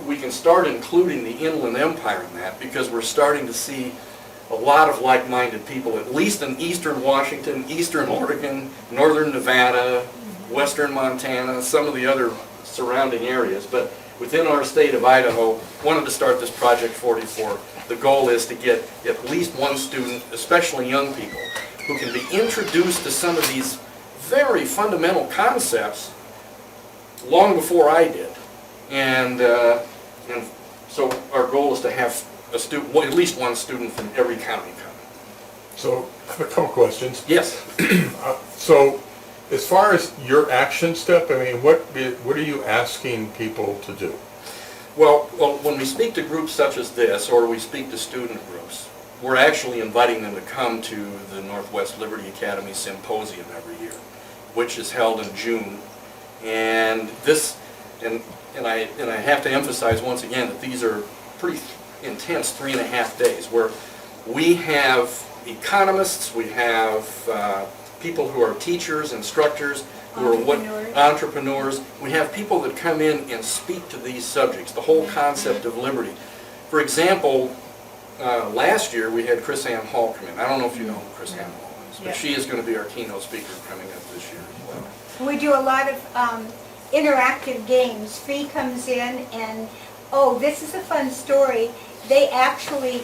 we can start including the Inland Empire in that, because we're starting to see a lot of like-minded people, at least in eastern Washington, eastern Oregon, northern Nevada, western Montana, some of the other surrounding areas. But within our state of Idaho, wanted to start this Project 44. The goal is to get at least one student, especially young people, who can be introduced to some of these very fundamental concepts long before I did. And so our goal is to have a student, well, at least one student from every county coming. So, I have a couple questions. Yes. So, as far as your action step, I mean, what are you asking people to do? Well, when we speak to groups such as this, or we speak to student groups, we're actually inviting them to come to the Northwest Liberty Academy Symposium every year, which is held in June. And this, and I have to emphasize once again that these are pretty intense 3.5 days, where we have economists, we have people who are teachers, instructors, who are entrepreneurs. We have people that come in and speak to these subjects, the whole concept of liberty. For example, last year we had Chris Ann Hall come in. I don't know if you know who Chris Ann Hall is, but she is going to be our keynote speaker coming up this year as well. We do a lot of interactive games. Fee comes in and, oh, this is a fun story. They actually,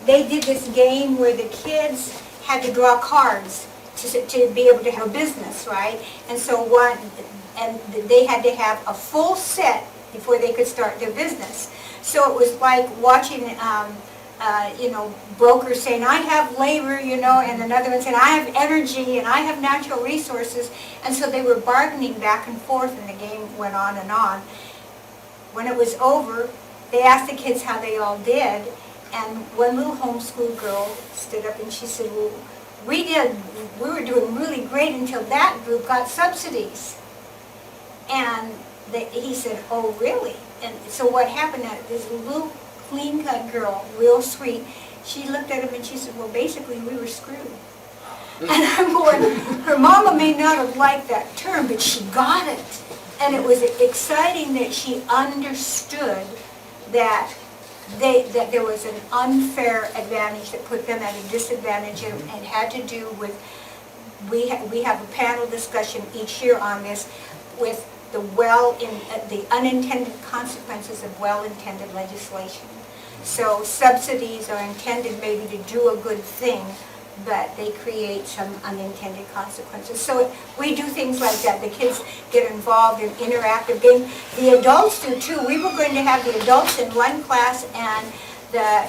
they did this game where the kids had to draw cards to be able to have a business, right? And so they had to have a full set before they could start their business. So it was like watching, brokers saying, I have labor, and another one saying, I have energy and I have natural resources. And so they were bargaining back and forth, and the game went on and on. When it was over, they asked the kids how they all did, and one little homeschool girl stood up and she said, well, we were doing really great until that group got subsidies. And he said, oh, really? And so what happened, this little clean-cut girl, real sweet, she looked at him and she said, well, basically, we were screwed. And I'm going, her mama may not have liked that term, but she got it. And it was exciting that she understood that there was an unfair advantage that put them at a disadvantage, and it had to do with, we have a panel discussion each year on this, with the unintended consequences of well-intended legislation. So subsidies are intended maybe to do a good thing, but they create some unintended consequences. So we do things like that. The kids get involved in interactive games. The adults do too. We were going to have the adults in one class and the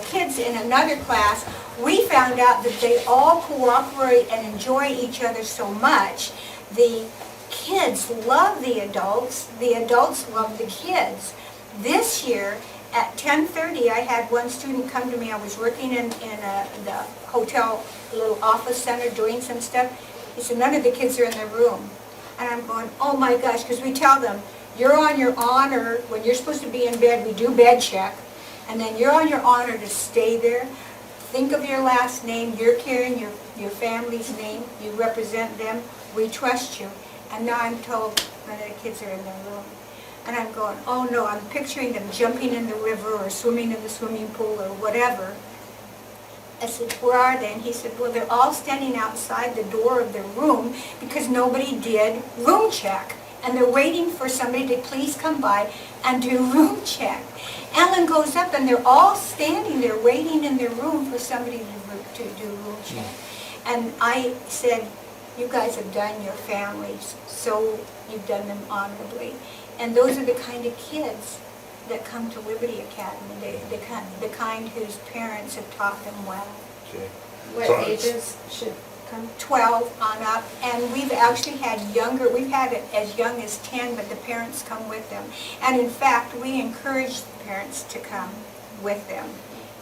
kids in another class. We found out that they all cooperate and enjoy each other so much. The kids love the adults love the kids. This year, at 10:30, I had one student come to me. I was working in the hotel little office center doing some stuff. He said, none of the kids are in the room. And I'm going, oh my gosh, because we tell them, you're on your honor, when you're supposed to be in bed, we do bed check. And then you're on your honor to stay there. Think of your last name. You're carrying your family's name. You represent them. We trust you. And now I'm told none of the kids are in their room. And I'm going, oh no, I'm picturing them jumping in the river or swimming in the swimming pool or whatever. I said, where are they? And he said, well, they're all standing outside the door of their room because nobody did room check. And they're waiting for somebody to please come by and do room check. Ellen goes up and they're all standing there waiting in their room for somebody to do room check. And I said, you guys have done your families, so you've done them honorably. And those are the kind of kids that come to Liberty Academy, the kind whose parents have taught them well. Okay. What ages should come? 12 on up, and we've actually had younger, we've had it as young as 10, but the parents come with them. And in fact, we encourage the parents to come with them.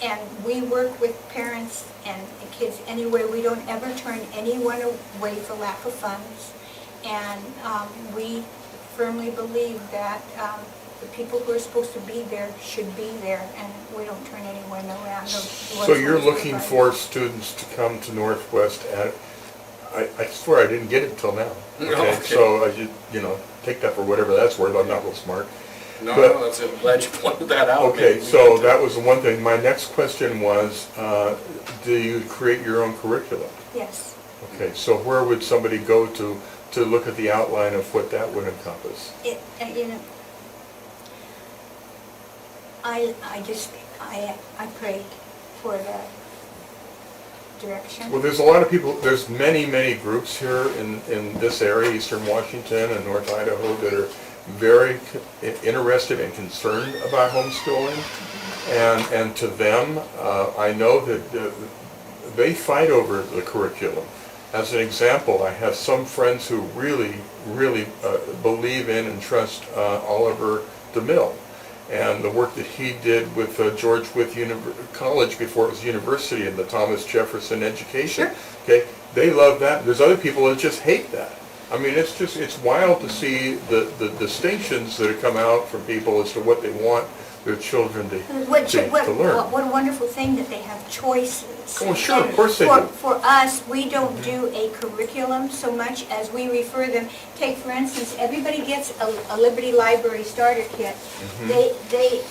And we work with parents and kids anyway. We don't ever turn anyone away for lack of funds. And we firmly believe that the people who are supposed to be there should be there, and we don't turn anyone around. So you're looking for students to come to Northwest, and I swear I didn't get it till now. Okay, so I just, take that for whatever that's worth. I'm not real smart. No, But- that's it. I'm glad you pointed that out. Okay, so that was the one thing. My next question was, do you create your own curriculum? Yes. Okay, so where would somebody go to look at the outline of what that would encompass? I pray for the direction. Well, there's a lot of people, there's many groups here in this area, Eastern Washington and North Idaho, that are very interested and concerned about homeschooling. And to them, I know that they fight over the curriculum. As an example, I have some friends who really believe in and trust Oliver DeMille and the work that he did with George Wythe College before it was university and the Thomas Jefferson education. Sure. Okay, they love that. There's other people that just hate that. I mean, it's wild to see the distinctions that have come out from people as to what they want their children to learn. What a wonderful thing that they have choices. Oh, sure, of course they for, do. For us, we don't do a curriculum so much as we refer them. Take, for instance, everybody gets a Liberty Library starter kit.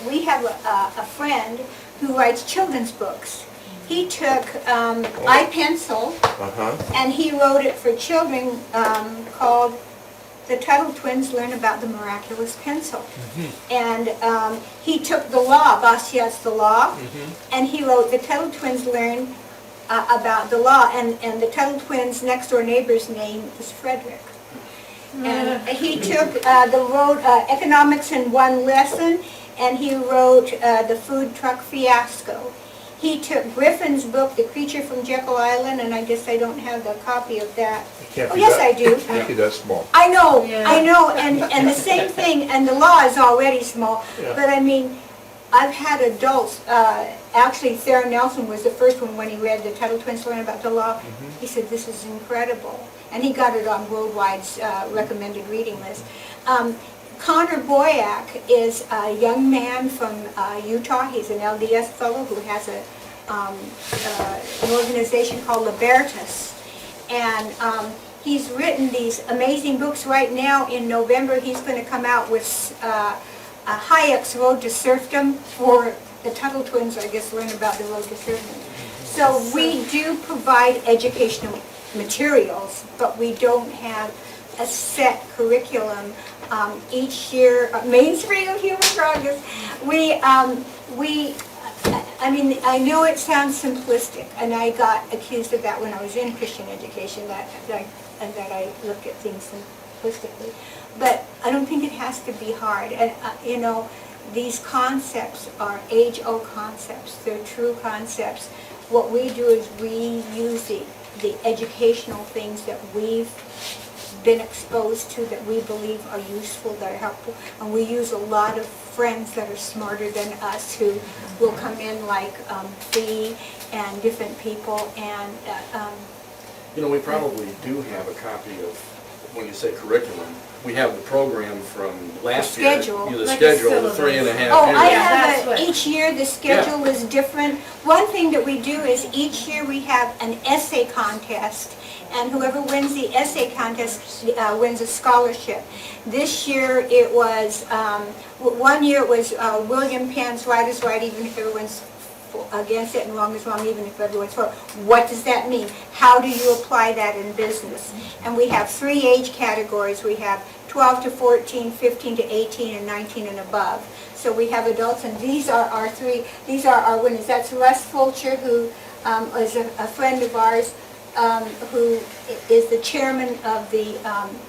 We have a friend who writes children's books. He took iPencil and he wrote it for children called The Tuttle Twins Learn About the Miraculous Pencil. And he took the law, Bastiat's the law, and he wrote The Tuttle Twins Learn About the Law. And the Tuttle Twins' next door neighbor's name is Frederick. And he took wrote Economics in One Lesson, and he wrote The Food Truck Fiasco. He took Griffin's book, The Creature from Jekyll Island, and I guess I don't have the copy of that. Oh, yes, I do. It can't be that small. I know, and the same thing, and the law is already small, but I mean, I've had adults, actually Sarah Nelson was the first one when he read the Tuttle Twins Learn About the Law. He said, this is incredible, and he got it on Worldwide's recommended reading list. Connor Boyack is a young man from Utah. He's an LDS fellow who has an organization called Libertas. And he's written these amazing books. Right now in November, he's going to come out with Hayek's Road to Serfdom for the Tuttle Twins, I guess, learn about the Road to Serfdom. So we do provide educational materials, but we don't have a set curriculum. Each year, Mainspring of Human Progress, I mean, I know it sounds simplistic, and I got accused of that when I was in Christian education, that I looked at things simplistically. But I don't think it has to be hard. And, you know, these concepts are age-old concepts. They're true concepts. What we do is we use the educational things that we've been exposed to, that we believe are useful, that are helpful, and we use a lot of friends that are smarter than us who will come in, like Fee and different people, and You know, we probably do have a copy of, when you say curriculum, we have the program from last year. schedule. The Like schedule, a the 3.5 years. Oh, I Yeah, have that's what- each year the schedule is different. One thing that we do is each year we have an essay contest, and whoever wins the essay contest wins a scholarship. This year it was, one year it was William Penn's Right is Right even if everyone's against it, and wrong is wrong even if everyone's for it. What does that mean? How do you apply that in business? And we have 3 age categories. We have 12 to 14, 15 to 18, and 19 and above. So we have adults, and these are our winners. That's Russ Fulcher, who is a friend of ours, who is the chairman of the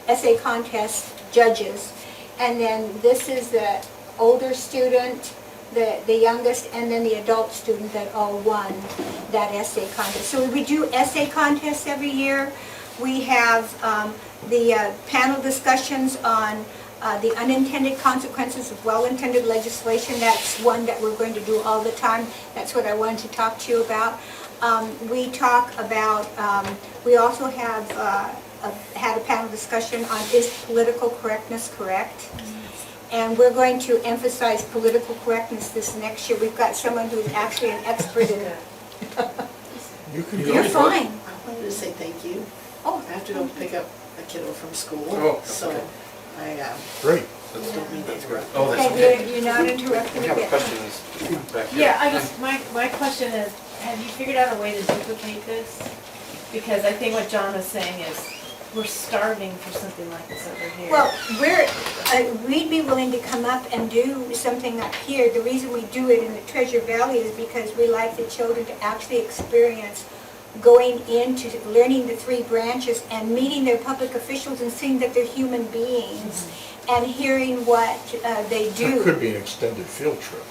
essay contest judges. And then this is the older student, the youngest, and then the adult student that all won that essay contest. So we do essay contests every year. We have the panel discussions on the unintended consequences of well-intended legislation. That's one that we're going to do all the time. That's what I wanted to talk to you about. We talk about, we also have had a panel discussion on is political correctness correct? And we're going to emphasize political correctness this next year. We've got someone who's actually an expert in it. You're fine. I wanted to say thank you. Oh, I have to go pick up a kiddo from school, Oh, so okay. I Great. don't mean to interrupt. Oh, that's and okay. you're not interrupting We have a again. question back here. Yeah, I guess my question is, have you figured out a way to duplicate this? Because I think what John was saying is, we're starving for something like this over here. Well, we'd be willing to come up and do something up here. The reason we do it in the Treasure Valley is because we like the children to actually experience going into learning the 3 branches and meeting their public officials and seeing that they're human beings and hearing what they It do. could be an extended field trip.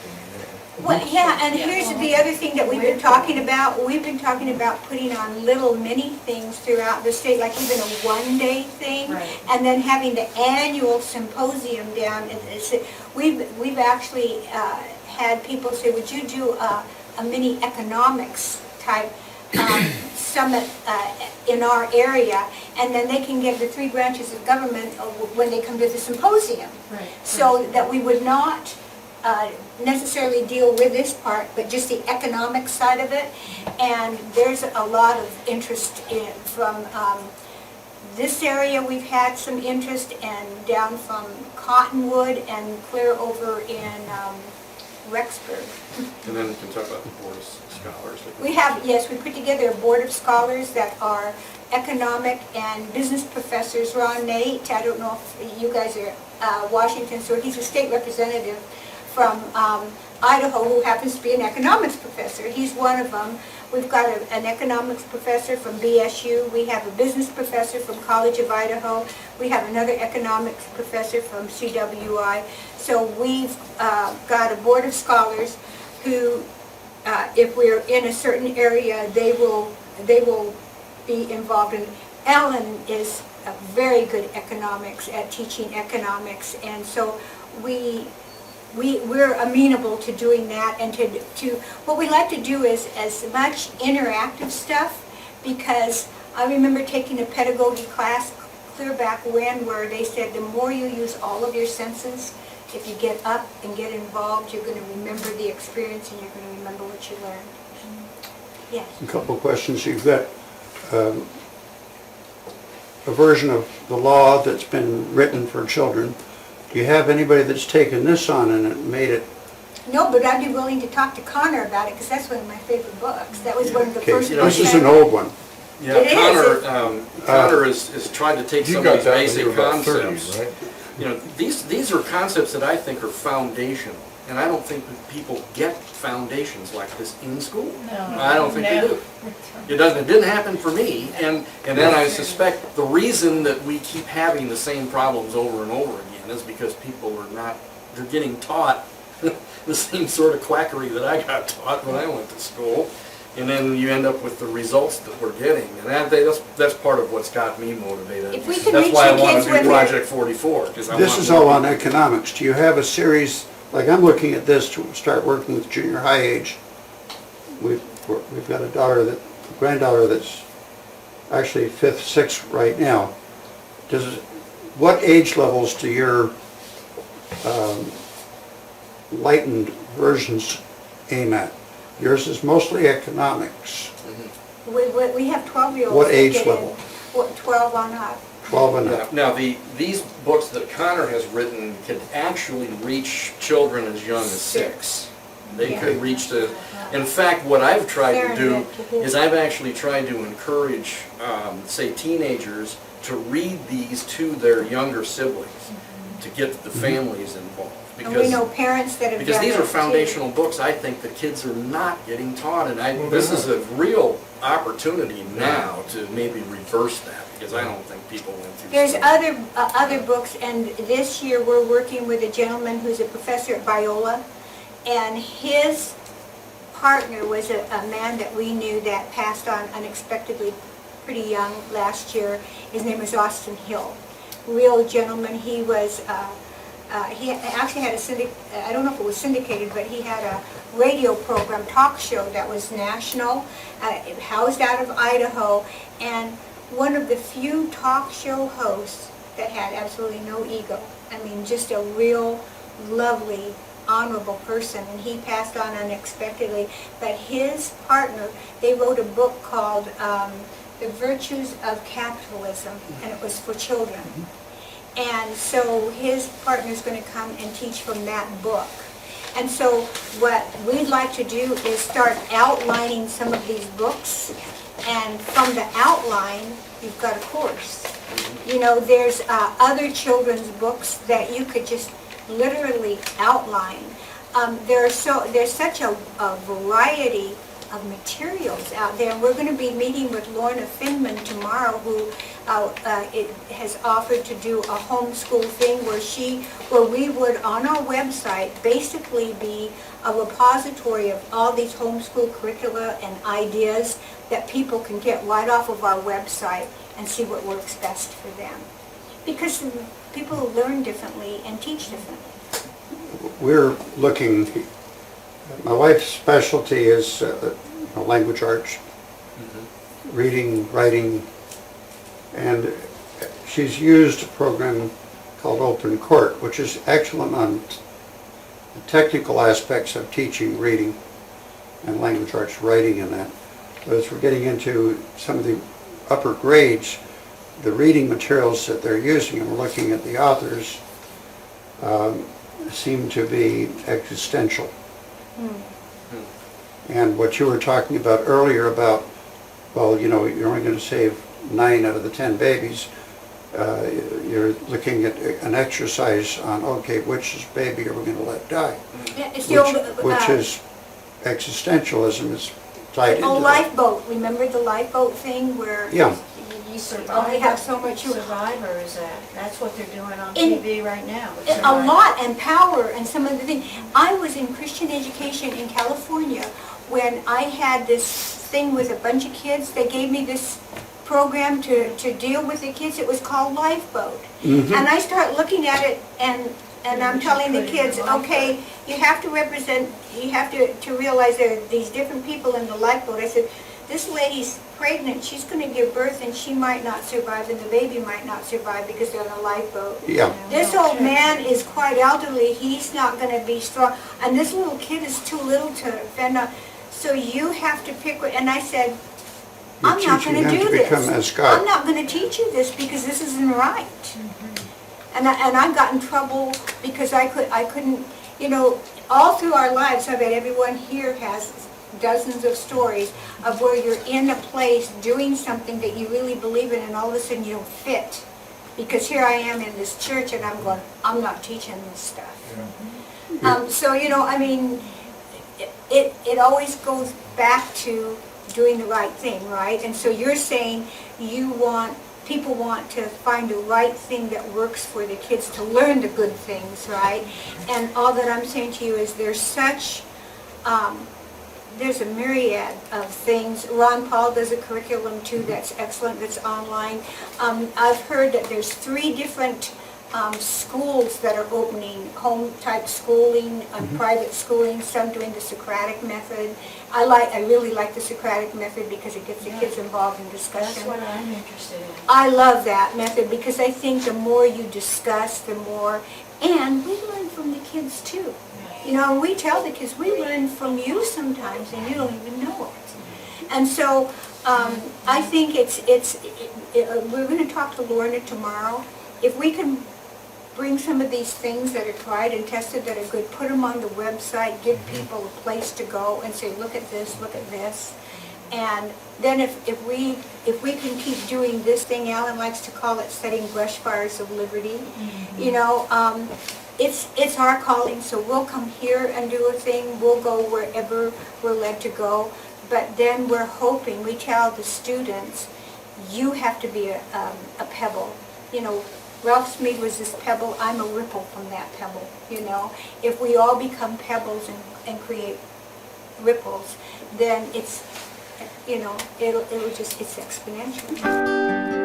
Well, yeah, and here's the other thing that we've been talking about. We've been talking about putting on little mini things throughout the state, like even a one-day thing. Right. And then having the annual symposium down. We've actually had people say, would you do a mini economics type summit in our area? And then they can get the 3 branches of government when they come to the symposium. Right. So that we would not necessarily deal with this part, but just the economic side of it. And there's a lot of interest from this area. We've had some interest, and down from Cottonwood and clear over in Rexburg. And then we can talk about the board of scholars. We have, yes, we put together a board of scholars that are economic and business professors. Ron Nate, I don't know if you guys are Washington, so he's a state representative from Idaho who happens to be an economics professor. He's one of them. We've got an economics professor from BSU. We have a business professor from College of Idaho. We have another economics professor from CWI. So we've got a board of scholars who, if we're in a certain area, they will be involved in. Ellen is a very good economics at teaching economics, and so we're amenable to doing that, and to what we like to do is as much interactive stuff, because I remember taking a pedagogy class clear back when where they said the more you use all of your senses, if you get up and get involved, you're going to remember the experience and you're going to remember what you learned. Yes. A couple of questions. You've got a version of the law that's been written for children. Do you have anybody that's taken this on and it made it? No, but I'd be willing to talk to Connor about it, because that's one of my favorite books. That was one of the Okay, first this books. is an old one. Yeah, It is. Connor has tried to take You some got of these that when you basic were about 30, concepts. right? You know, these are concepts that I think are foundational, and I don't think that people get foundations like this in school. No. I don't think they do. It didn't happen for me, and then I suspect the reason that we keep having the same problems over and over again is because people they're getting taught the same sort of quackery that I got taught when I went to school. And then you end up with the results that we're getting, and that's part of what's got me motivated. If we can That's reach why I the want kids to when do they're- Project 44, because I want This is more all on people. economics. Do you have a series, like I'm looking at this to start working with junior high age. We've got a granddaughter that's actually 5th, 6th right now. What age levels do your lightened versions aim at? Yours is mostly economics. We have 12-year-olds. What that age get in. level? 12 on up. 12 and up. Now, these books that Connor has written can actually reach children as young as 6. They could reach in fact, what I've tried to do is I've actually tried to encourage, say, teenagers to read these to their younger siblings, to get the families involved. And we know parents that have done Because these are that, too. foundational books I think the kids are not getting taught, and this is a real opportunity now to maybe reverse that, because I don't think people went through. There's school. other books, and this year we're working with a gentleman who's a professor at Biola, and his partner was a man that we knew that passed on unexpectedly pretty young last year. His name was Austin Hill. Real gentleman. He was, he actually had I don't know if it was syndicated, but he had a radio program, talk show that was national, housed out of Idaho, and one of the few talk show hosts that had absolutely no ego. I mean, just a real lovely, honorable person, and he passed on unexpectedly. But his partner, they wrote a book called The Virtues of Capitalism, and it was for children. And so his partner's going to come and teach from that book. And so what we'd like to do is start outlining some of these books, and from the outline, you've got a course. You know, there's other children's books that you could just literally outline. There's such a variety of materials out there. And we're going to be meeting with Lorna Finman tomorrow, who has offered to do a homeschool thing where we would, on our website, basically be a repository of all these homeschool curricula and ideas that people can get right off of our website and see what works best for them. Because people learn differently and teach differently. We're looking, my wife's specialty is language arts, reading, writing, and she's used a program called Open Court, which is excellent on the technical aspects of teaching reading and language arts, writing and that. But as we're getting into some of the upper grades, the reading materials that they're using, and we're looking at the authors, seem to be existential. And what you were talking about earlier about, well, you're only going to save 9 out of the 10 babies, you're looking at an exercise on, okay, which baby are we going to let die? It's the old, Which is existentialism is tied into that. lifeboat. Remember the lifeboat thing where Yeah. You only have so much you... Survivor is that. That's what they're doing on In- TV right now. with A Survivor. lot, and power, and some of the things. I was in Christian education in California when I had this thing with a bunch of kids. They gave me this program to deal with the kids. It was called Lifeboat. And I start looking at it, and I'm telling the kids, okay, you have to represent, you have to realize there are these different people in the lifeboat. I said, this lady's pregnant, she's going to give birth, and she might not survive, and the baby might not survive because they're in a lifeboat. Yeah. This old man is quite elderly, he's not going to be strong, and this little kid is too little to fend on. So you have to pick, and I said, I'm You're not going teaching to them do to this. become as God. I'm not going to teach you this because this isn't right. And I got in trouble because I couldn't, all through our lives, I bet everyone here has dozens of stories of where you're in a place doing something that you really believe in, and all of a sudden you don't fit. Because here I am in this church and I'm going, I'm not teaching this stuff. So, it always goes back to doing the right thing, right? And so you're saying people want to find the right thing that works for the kids to learn the good things, right? And all that I'm saying to you is there's a myriad of things. Ron Paul does a curriculum too that's excellent, that's online. I've heard that there's 3 different schools that are opening, home-type schooling and private schooling, some doing the Socratic method. I really like the Socratic method because it gets the kids involved in discussion. That's what I'm interested in. I love that method because I think the more you discuss, the more, and we learn from the kids too. We tell the kids, we learn from you sometimes and you don't even know it. And so I think we're going to talk to Lorna tomorrow. If we can bring some of these things that are tried and tested that are good, put them on the website, give people a place to go and say, look at this, look at this. And then if we can keep doing this thing, Alan likes to call it setting brush fires of liberty, it's our calling, so we'll come here and do a thing, we'll go wherever we're led to go, but then we're hoping, we tell the students, you have to be a pebble. Ralph Smead was this pebble, I'm a ripple from that pebble, If we all become pebbles and create ripples, then it's, it's exponential.